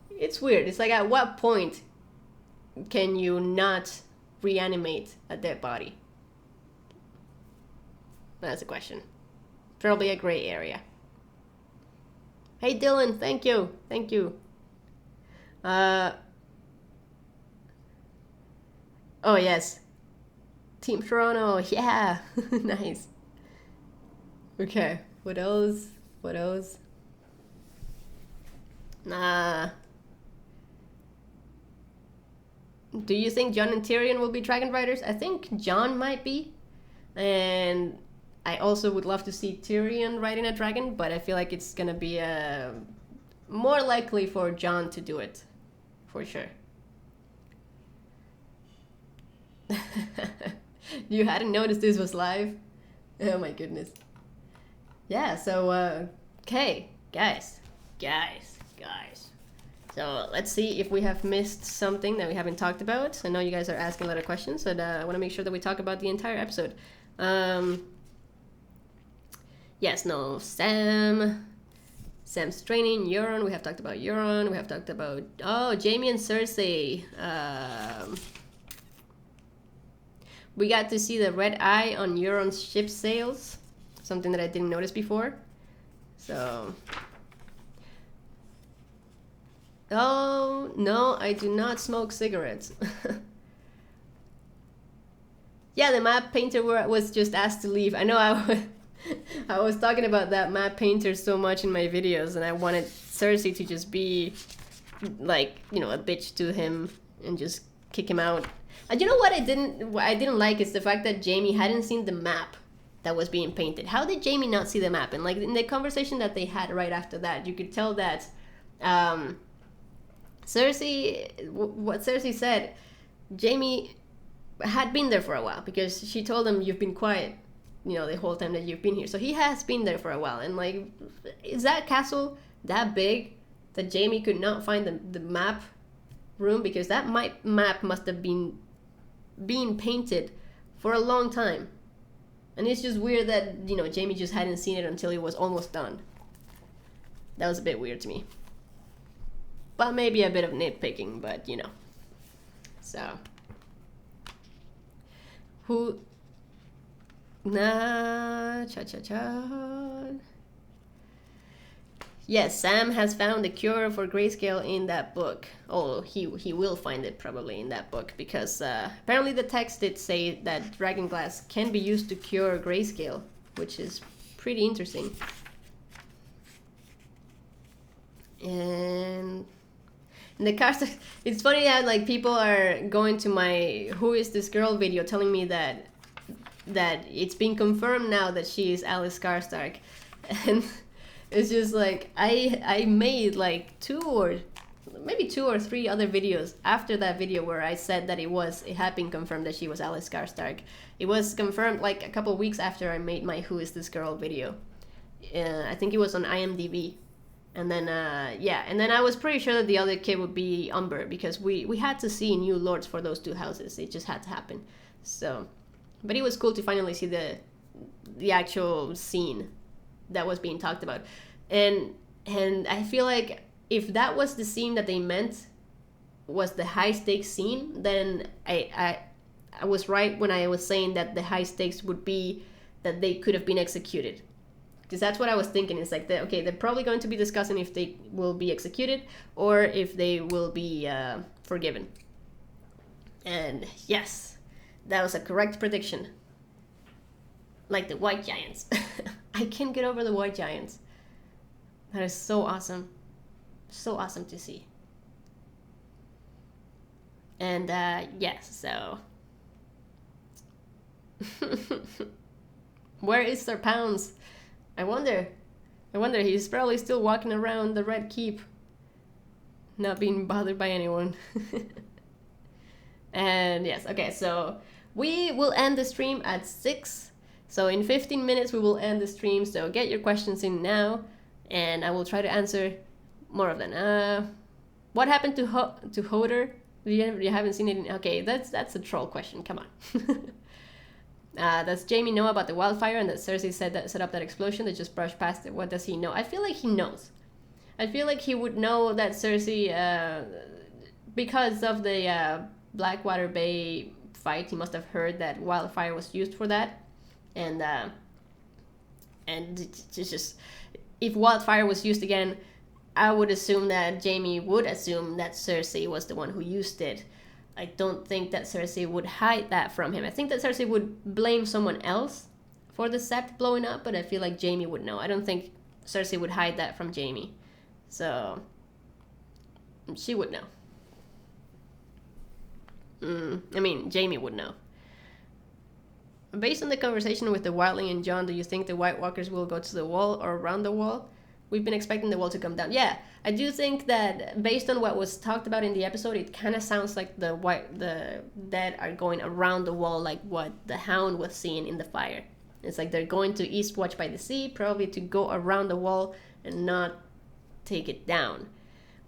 it's weird. It's like, at what point can you not reanimate a dead body? That's a question. Probably a gray area. Hey Dylan, thank you. Oh yes, Team Toronto, yeah. Nice. Okay, what else? Do you think Jon and Tyrion will be dragon riders? I think Jon might be, and I also would love to see Tyrion riding a dragon, but I feel like it's gonna be more likely for Jon to do it, for sure. You hadn't noticed this was live? Oh my goodness. Yeah, so okay, guys. So let's see if we have missed something that we haven't talked about. I know you guys are asking a lot of questions, and I want to make sure that we talk about the entire episode. Yes, no, Sam's training, Euron, we have talked about Euron, we have talked about, Jaime and Cersei. We got to see the red eye on Euron's ship sails, something that I didn't notice before. So, oh no, I do not smoke cigarettes. Yeah, the map painter was just asked to leave. I know I was talking about that map painter so much in my videos, and I wanted Cersei to just be like, you know, a bitch to him and just kick him out. You know what I didn't like is the fact that Jaime hadn't seen the map that was being painted. How did Jaime not see the map? And like in the conversation that they had right after that, you could tell that what Cersei said, Jaime had been there for a while because she told him, you've been quiet, the whole time that you've been here. So he has been there for a while. And like, is that castle that big that Jaime could not find the map room? Because that map must have been painted for a long time. And it's just weird that, Jaime just hadn't seen it until it was almost done. That was a bit weird to me. But maybe a bit of nitpicking, but So. Who? Yes, Sam has found the cure for grayscale in that book. Oh, he will find it probably in that book, because apparently the text did say that dragonglass can be used to cure grayscale, which is pretty interesting. And the Karstark, it's funny that like people are going to my "Who is this girl?" video telling me that it's been confirmed now that she is Alice Karstark, and it's just like I made like 2 or 3 other videos after that video where I said that it had been confirmed that she was Alice Karstark. It was confirmed like a couple of weeks after I made my "Who is this girl?" video. I think it was on IMDb. And then, and then I was pretty sure that the other kid would be Umber, because we had to see new lords for those 2 houses. It just had to happen. So, but it was cool to finally see the actual scene that was being talked about. And I feel like if that was the scene that they meant was the high stakes scene, then I was right when I was saying that the high stakes would be that they could have been executed. Because that's what I was thinking. It's like, they're probably going to be discussing if they will be executed or if they will be forgiven. And yes, that was a correct prediction. Like the white giants. I can't get over the white giants. That is so awesome. So awesome to see. And yes, so... Where is Sir Pounds? I wonder, he's probably still walking around the Red Keep, not being bothered by anyone. And yes, okay, so we will end the stream at 6. So in 15 minutes we will end the stream, so get your questions in now, and I will try to answer more of them. What happened to Hodor? You haven't seen it? Okay, that's a troll question, come on. Does Jaime know about the wildfire and that Cersei set up that explosion that just brushed past it? What does he know? I feel like he knows. I feel like he would know that Cersei, because of the Blackwater Bay fight, he must have heard that wildfire was used for that. And it's just, if wildfire was used again, I would assume that Jaime would assume that Cersei was the one who used it. I don't think that Cersei would hide that from him. I think that Cersei would blame someone else for the sept blowing up, but I feel like Jaime would know. I don't think Cersei would hide that from Jaime. So, she would know. Jaime would know. Based on the conversation with the wildling and Jon, do you think the White Walkers will go to the wall or around the wall? We've been expecting the wall to come down. Yeah, I do think that based on what was talked about in the episode, it kind of sounds like the dead are going around the wall, like what the Hound was seeing in the fire. It's like they're going to Eastwatch by the sea, probably to go around the wall and not take it down,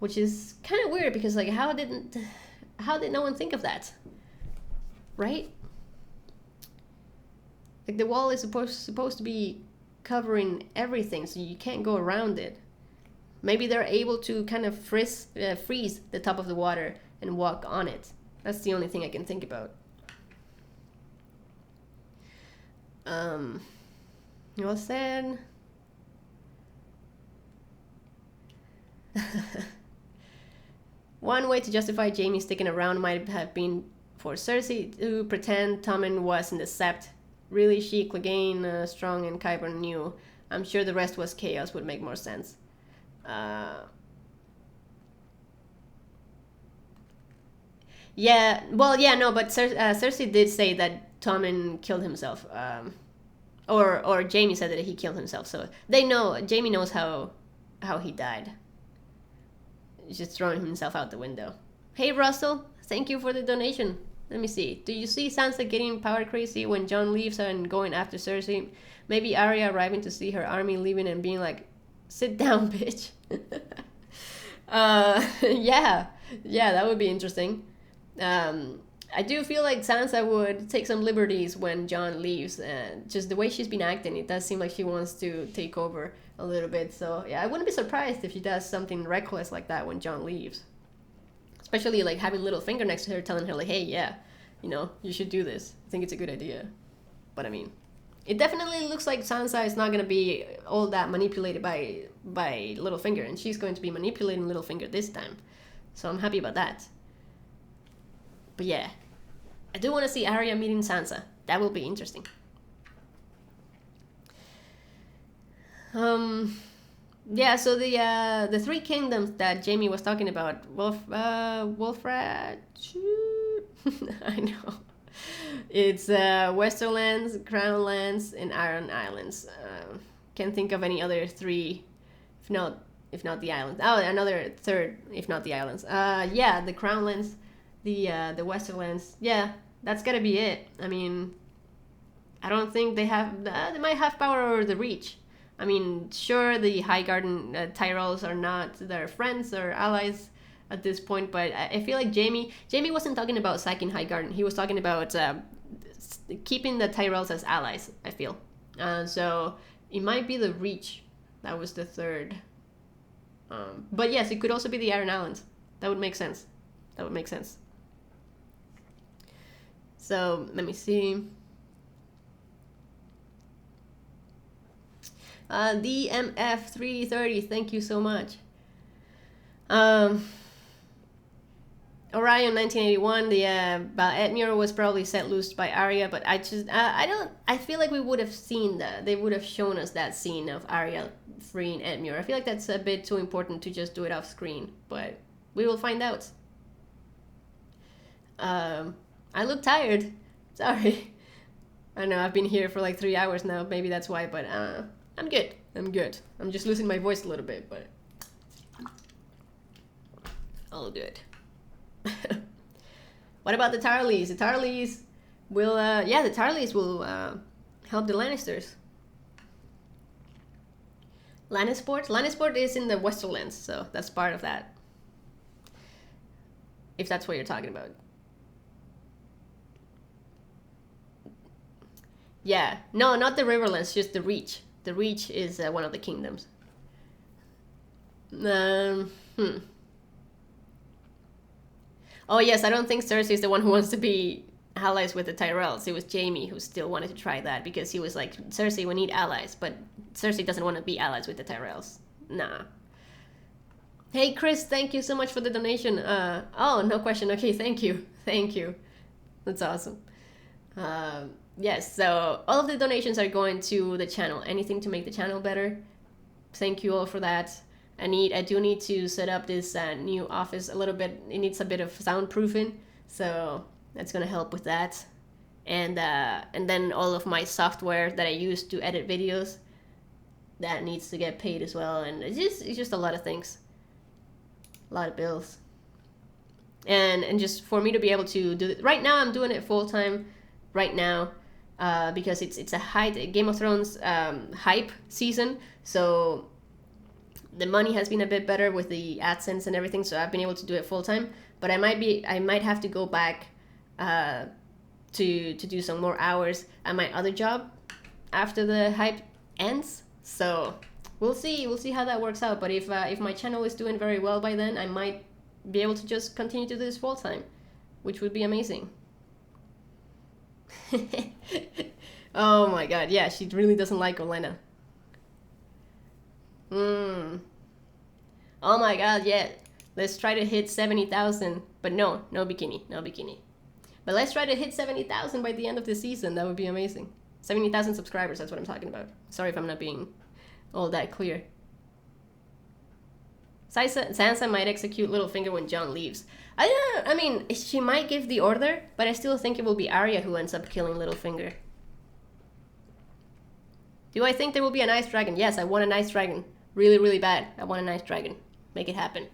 which is kind of weird because like how did no one think of that, right? Like the wall is supposed to be covering everything, so you can't go around it. Maybe they're able to kind of freeze the top of the water and walk on it. That's the only thing I can think about. Well said. One way to justify Jaime sticking around might have been for Cersei to pretend Tommen was in the sept. Really, she, Clegane, Strong, and Qyburn knew. I'm sure the rest was chaos, would make more sense. Yeah, well, yeah, no, but Cersei did say that Tommen killed himself. Or Jaime said that he killed himself, so they know, Jaime knows how he died. He's just throwing himself out the window. Hey Russell, thank you for the donation. Let me see. Do you see Sansa getting power crazy when Jon leaves and going after Cersei? Maybe Arya arriving to see her army leaving and being like, sit down, bitch. Yeah, that would be interesting. I do feel like Sansa would take some liberties when Jon leaves, and just the way she's been acting, it does seem like she wants to take over a little bit. So yeah, I wouldn't be surprised if she does something reckless like that when Jon leaves. Especially like having Littlefinger next to her telling her like, hey, yeah, you know, you should do this. I think it's a good idea. But I mean, it definitely looks like Sansa is not going to be all that manipulated by Littlefinger, and she's going to be manipulating Littlefinger this time. So I'm happy about that. But yeah, I do want to see Arya meeting Sansa. That will be interesting. Yeah, so the three kingdoms that Jamie was talking about, Wolfrat, I know. It's Westerlands, Crownlands, and Iron Islands. Can't think of any other three, if not the islands. Oh, another third, if not the islands. Yeah, the Crownlands, the Westerlands. Yeah, that's gotta be it. I mean, I don't think they have. They might have power over the Reach. I mean, sure, the Highgarden Tyrells are not their friends or allies at this point, but I feel like Jamie wasn't talking about sacking Highgarden. He was talking about keeping the Tyrells as allies, I feel. So it might be the Reach. That was the third. But yes, it could also be the Iron Islands. That would make sense. So let me see. DMF330, thank you so much. Orion 1981, the Edmure was probably set loose by Arya, but I feel like we would have seen that. They would have shown us that scene of Arya freeing Edmure. I feel like that's a bit too important to just do it off screen, but we will find out. I look tired. Sorry. I know I've been here for like 3 hours now, maybe that's why, but I'm good. I'm just losing my voice a little bit, but all good. What about the Tarlys? The Tarlys will, the Tarlys will help the Lannisters. Lannisport is in the Westerlands, so that's part of that. If that's what you're talking about. Yeah, no, not the Riverlands, just the Reach. The Reach is one of the kingdoms. Oh yes, I don't think Cersei is the one who wants to be allies with the Tyrells. It was Jamie who still wanted to try that because he was like, Cersei, we need allies, but Cersei doesn't want to be allies with the Tyrells. Nah. Hey Chris, thank you so much for the donation. Oh, no question. Okay, thank you. That's awesome. Yes, so all of the donations are going to the channel. Anything to make the channel better. Thank you all for that. I do need to set up this new office a little bit. It needs a bit of soundproofing, so that's gonna help with that. And then all of my software that I use to edit videos, that needs to get paid as well. And it's just a lot of things, a lot of bills. And just for me to be able to do it right now, I'm doing it full time right now. Because it's a Game of Thrones hype season, so the money has been a bit better with the AdSense and everything, so I've been able to do it full time. But I might have to go back to do some more hours at my other job after the hype ends. So we'll see how that works out. But if my channel is doing very well by then, I might be able to just continue to do this full time, which would be amazing. Oh my god, yeah, she really doesn't like Olenna. Oh my god, yeah. Let's try to hit 70,000. But no bikini. But let's try to hit 70,000 by the end of the season. That would be amazing. 70,000 subscribers, that's what I'm talking about. Sorry if I'm not being all that clear. Sansa might execute Littlefinger when Jon leaves. I mean, she might give the order, but I still think it will be Arya who ends up killing Littlefinger. Do I think there will be an ice dragon? Yes, I want an ice dragon. Really, really bad. I want an ice dragon. Make it happen.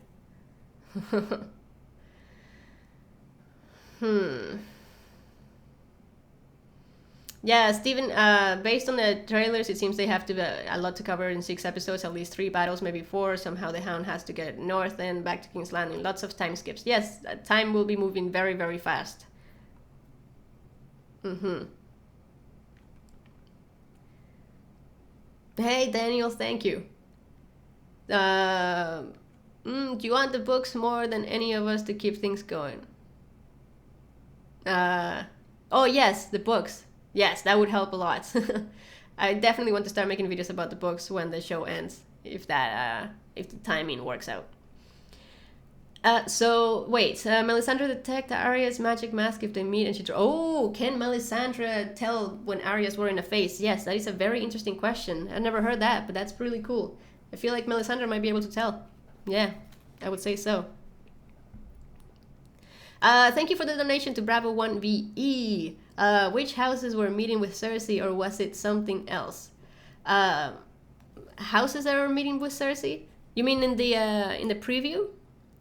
Yeah, Steven, based on the trailers, it seems they have a lot to cover in 6 episodes, at least 3 battles, maybe 4. Somehow the Hound has to get north and back to King's Landing. Lots of time skips. Yes, time will be moving very, very fast. Hey, Daniel, thank you. Do you want the books more than any of us to keep things going? Oh, yes, the books. Yes, that would help a lot. I definitely want to start making videos about the books when the show ends, if the timing works out. So wait, Melisandre detect Arya's magic mask if they meet, and can Melisandre tell when Arya's wearing a face? Yes, that is a very interesting question. I've never heard that, but that's really cool. I feel like Melisandre might be able to tell. Yeah, I would say so. Thank you for the donation to Bravo 1VE. Which houses were meeting with Cersei, or was it something else? Houses that were meeting with Cersei? You mean in the preview?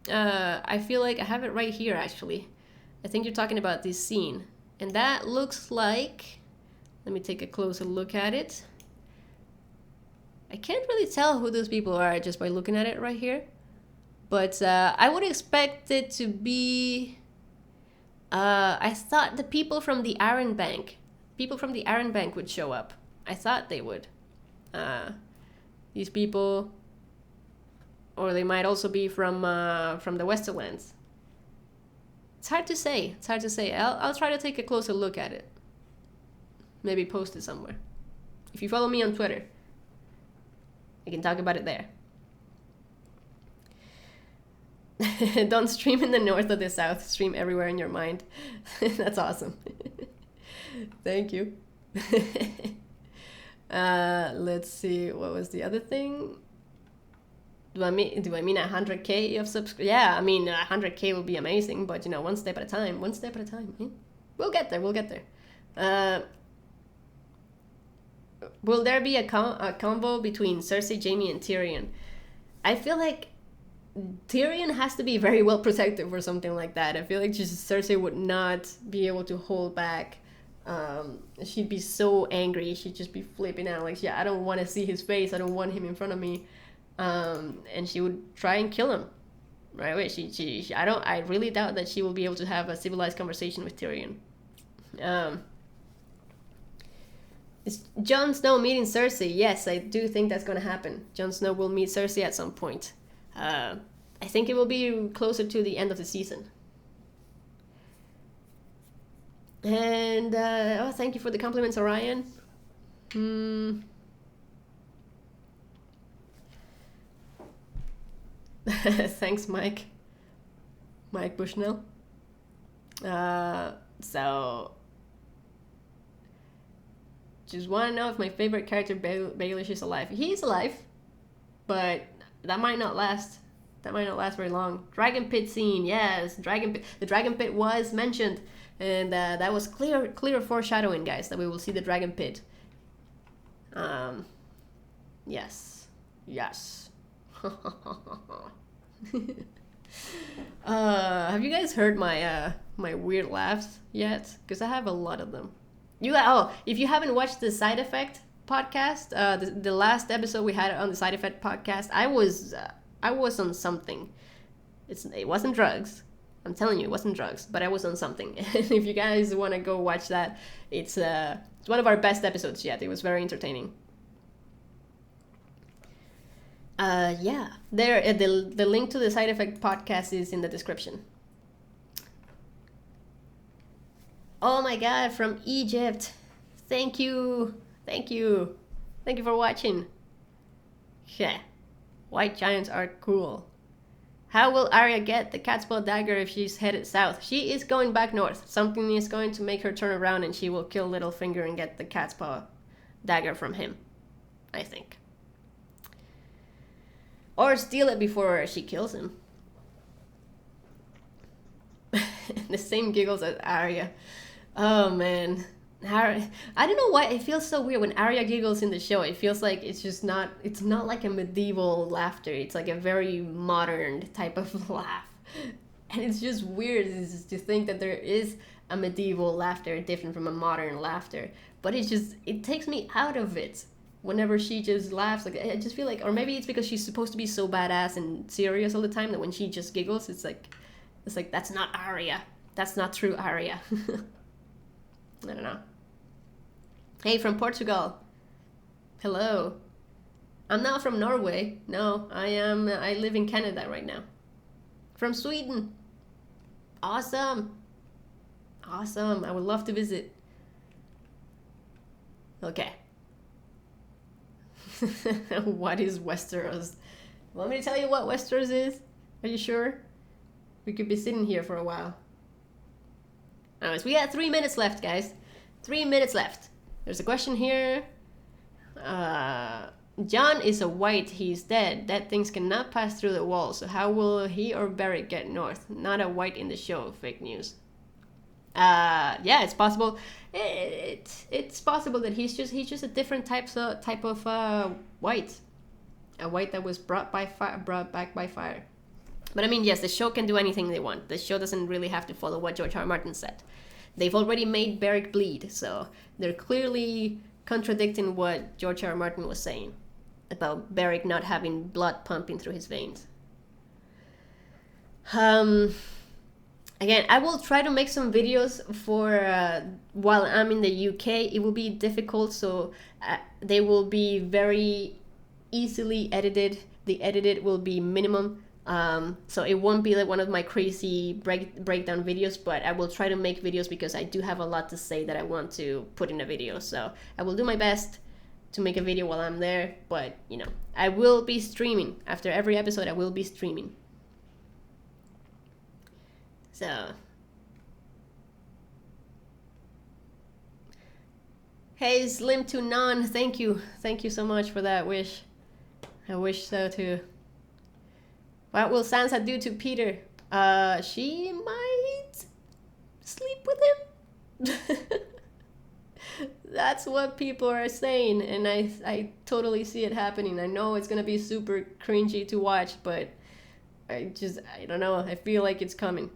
I feel like I have it right here, actually. I think you're talking about this scene. And that looks like... Let me take a closer look at it. I can't really tell who those people are just by looking at it right here. But I would expect it to be... I thought the people from the Iron Bank. People from the Iron Bank would show up. I thought they would. These people... Or they might also be from the Westerlands. It's hard to say. It's hard to say. I'll try to take a closer look at it. Maybe post it somewhere. If you follow me on Twitter, I can talk about it there. Don't stream in the north or the south. Stream everywhere in your mind. That's awesome. Thank you. Let's see. What was the other thing? Do I mean 100K of subscribers? Yeah, I mean 100K will be amazing, but you know, one step at a time. One step at a time. Yeah? We'll get there. We'll get there. Will there be a convo between Cersei, Jaime, and Tyrion? I feel like Tyrion has to be very well protected for something like that. I feel like just Cersei would not be able to hold back. She'd be so angry. She'd just be flipping out. Like, yeah, I don't want to see his face. I don't want him in front of me. And she would try and kill him. Right away. I really doubt that she will be able to have a civilized conversation with Tyrion. Is Jon Snow meeting Cersei? Yes, I do think that's going to happen. Jon Snow will meet Cersei at some point. I think it will be closer to the end of the season. And, thank you for the compliments, Orion. Thanks, Mike. Mike Bushnell. So... Just want to know if my favorite character, Baelish, is alive. He is alive, but that might not last. That might not last very long. Dragon Pit scene, yes. The Dragon Pit was mentioned, and that was clear foreshadowing, guys, that we will see the Dragon Pit. Yes. Have you guys heard my my weird laughs yet? Because I have a lot of them. If you haven't watched the Side Effect podcast, the last episode we had on the Side Effect podcast, I was on something. It wasn't drugs. I'm telling you, it wasn't drugs, but I was on something. And if you guys want to go watch that, it's one of our best episodes yet. It was very entertaining. Yeah, there. The link to the Side Effect podcast is in the description. Oh my god, from Egypt. Thank you for watching. Yeah, white giants are cool. How will Arya get the Catspaw Dagger if she's headed south? She is going back north. Something is going to make her turn around and she will kill Littlefinger and get the Catspaw Dagger from him, I think. Or steal it before she kills him. The same giggles as Arya. Oh man, I don't know why it feels so weird when Arya giggles in the show. It feels like it's not like a medieval laughter. It's like a very modern type of laugh. And it's just weird to think that there is a medieval laughter different from a modern laughter. But it takes me out of it whenever she just laughs. Like, I just feel like, or maybe it's because she's supposed to be so badass and serious all the time that when she just giggles, it's like that's not Arya. That's not true Arya. I don't know. Hey, from Portugal. Hello. I'm not from Norway. No, I live in Canada right now. From Sweden. Awesome. Awesome. I would love to visit. Okay. What is Westeros? Want me to tell you what Westeros is? Are you sure? We could be sitting here for a while. Anyways, we got 3 minutes left, guys. 3 minutes left. There's a question here. Jon is a wight. He's dead. Dead things cannot pass through the wall. So how will he or Beric get north? Not a wight in the show. Fake news. Yeah, it's possible. It's possible that he's just a different type of wight. A wight that was brought back by fire. But I mean, yes, the show can do anything they want. The show doesn't really have to follow what George R. R. Martin said. They've already made Beric bleed, so they're clearly contradicting what George R. R. Martin was saying about Beric not having blood pumping through his veins. Again, I will try to make some videos for while I'm in the UK. It will be difficult, so they will be very easily edited. The edited will be minimum. So it won't be like one of my crazy breakdown videos, but I will try to make videos because I do have a lot to say that I want to put in a video. So I will do my best to make a video while I'm there, but you know, I will be streaming. After every episode, I will be streaming. So, hey, Slim to None, thank you so much for that wish. I wish so too. What will Sansa do to Peter? She might sleep with him. That's what people are saying, and I totally see it happening. I know it's gonna be super cringy to watch, but I don't know. I feel like it's coming.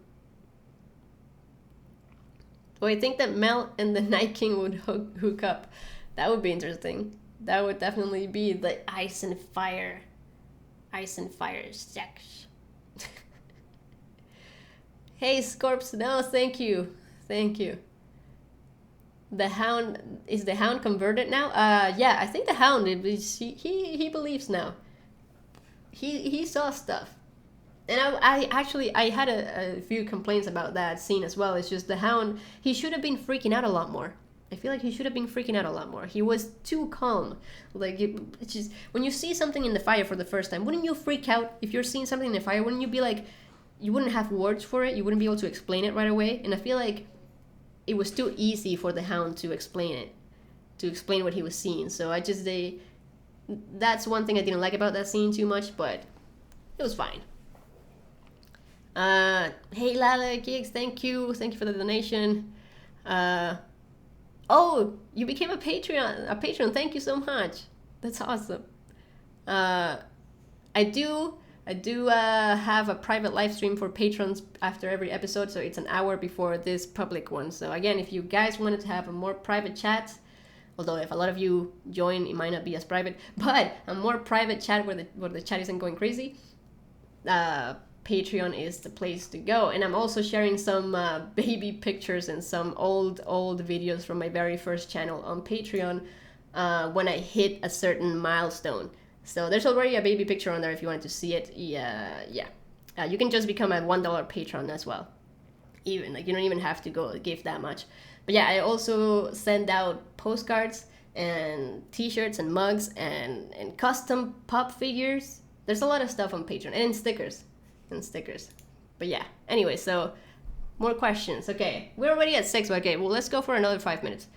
Well, I think that Mel and the Night King would hook up. That would be interesting. That would definitely be the ice and fire sex. Hey, Scorps, no, thank you. The Hound, is the Hound converted now? Yeah, I think the Hound, he believes now. He saw stuff. And I had a few complaints about that scene as well. It's just the Hound, he should have been freaking out a lot more. I feel like he should have been freaking out a lot more. He was too calm. Like, it's just, when you see something in the fire for the first time, wouldn't you freak out? If you're seeing something in the fire, wouldn't you be like, you wouldn't have words for it? You wouldn't be able to explain it right away? And I feel like it was too easy for the Hound to explain it, to explain what he was seeing. So that's one thing I didn't like about that scene too much, but it was fine. Hey Lala Gigs, thank you for the donation. Oh, you became a patron. Thank you so much. That's awesome. I do have a private live stream for patrons after every episode, so it's an hour before this public one. So again, if you guys wanted to have a more private chat, although if a lot of you join, it might not be as private, but a more private chat where the chat isn't going crazy, Patreon is the place to go. And I'm also sharing some baby pictures and some old videos from my very first channel on Patreon when I hit a certain milestone. So there's already a baby picture on there if you wanted to see it. Yeah. You can just become a $1 patron as well. Even like, you don't even have to go give that much. But yeah, I also send out postcards and t-shirts and mugs and custom pop figures. There's a lot of stuff on Patreon, and stickers. But yeah, anyway, so more questions. Okay, we're already at 6, but okay, well, let's go for another 5 minutes.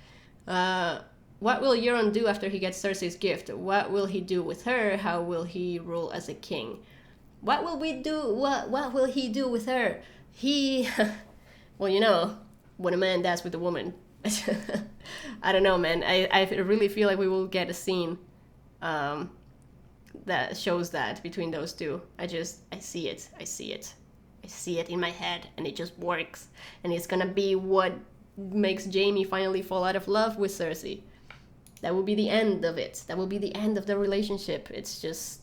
What will Euron do after he gets Cersei's gift? What will he do with her? How will he rule as a king? What will he do with her? Well, you know, what a man does with a woman. I don't know, man. I really feel like we will get a scene that shows that between those two. I see it. I see it in my head, and it just works. And it's gonna be what makes Jaime finally fall out of love with Cersei. That will be the end of it. That will be the end of the relationship. It's just...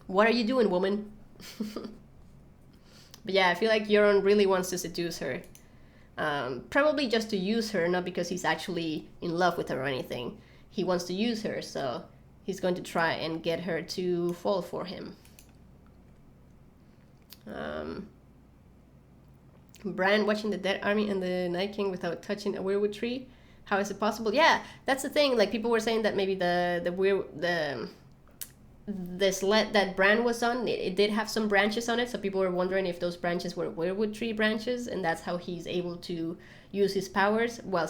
What are you doing, woman? But yeah, I feel like Euron really wants to seduce her. Probably just to use her, not because he's actually in love with her or anything. He wants to use her, so he's going to try and get her to fall for him. Bran watching the dead army and the Night King without touching a weirwood tree. How is it possible? Yeah, that's the thing. Like, people were saying that maybe the sled that Bran was on, it did have some branches on it, so people were wondering if those branches were weirwood tree branches, and that's how he's able to use his powers while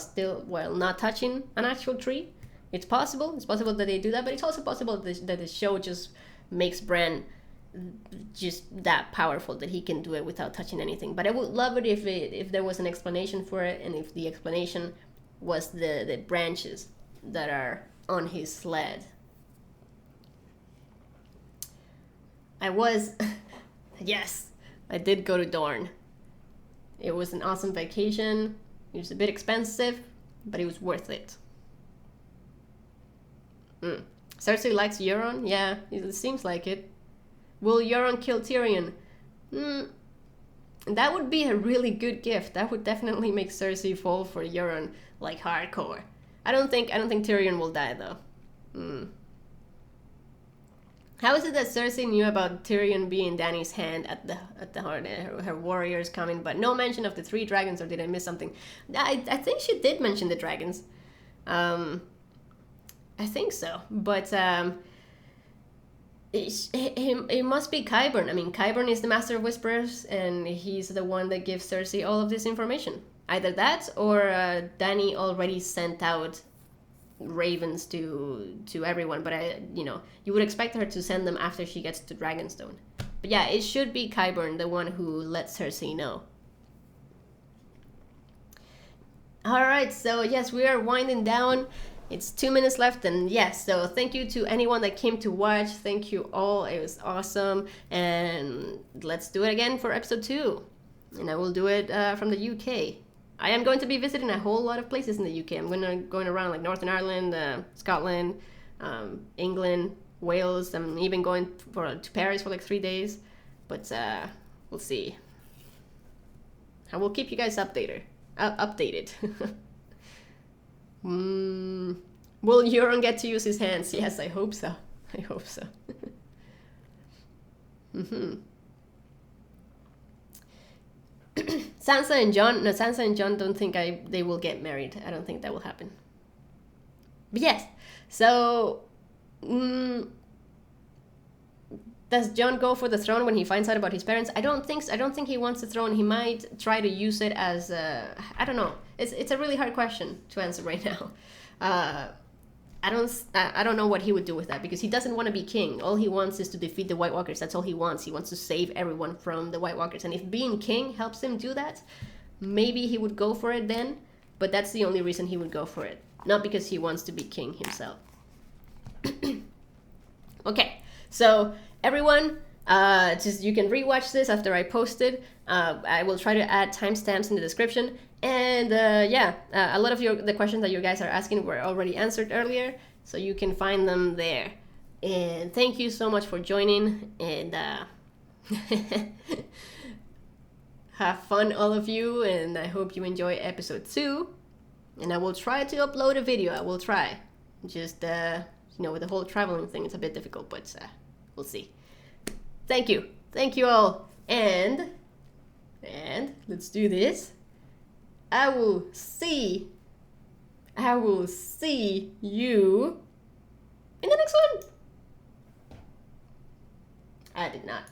not touching an actual tree. It's possible. It's possible that they do that, but it's also possible that the show just makes Bran just that powerful that he can do it without touching anything. But I would love it if there was an explanation for it, and if the explanation was the branches that are on his sled. Yes, I did go to Dorne. It was an awesome vacation. It was a bit expensive, but it was worth it. Cersei likes Euron? Yeah, it seems like it. Will Euron kill Tyrion? That would be a really good gift. That would definitely make Cersei fall for Euron, like, hardcore. I don't think Tyrion will die, though. How is it that Cersei knew about Tyrion being Dany's hand at the heart, her warriors coming, but no mention of the 3 dragons, or did I miss something? I think she did mention the dragons. I think so, but it must be Qyburn. I mean, Qyburn is the Master of Whisperers, and he's the one that gives Cersei all of this information. Either that, or Dany already sent out ravens to everyone, but you would expect her to send them after she gets to Dragonstone. But yeah, it should be Qyburn, the one who lets Cersei know. Alright, so yes, we are winding down. It's 2 minutes left, and yes, so thank you to anyone that came to watch. Thank you all, it was awesome, and let's do it again for episode 2. And I will do it from the UK. I am going to be visiting a whole lot of places in the UK. I'm going around like Northern Ireland, Scotland, England, Wales. I'm even going to Paris for like 3 days. But we'll see. I will keep you guys updated. Will Euron get to use his hands? Yes, I hope so. I hope so. Sansa and Jon don't think they will get married. I don't think that will happen. But yes, so does Jon go for the throne when he finds out about his parents? I don't think he wants the throne. He might try to use it as I don't know. It's a really hard question to answer right now. I don't know what he would do with that, because he doesn't want to be king. All he wants is to defeat the White Walkers. That's all he wants. He wants to save everyone from the White Walkers. And if being king helps him do that, maybe he would go for it then. But that's the only reason he would go for it. Not because he wants to be king himself. Okay, so everyone, you can rewatch this after I post it. I will try to add timestamps in the description. And a lot of the questions that you guys are asking were already answered earlier, so you can find them there. And thank you so much for joining, and have fun, all of you, and I hope you enjoy episode 2. And I will try to upload a video. I will try. Just, with the whole traveling thing, it's a bit difficult, but we'll see. Thank you. Thank you all. And let's do this. I will see you in the next one. I did not.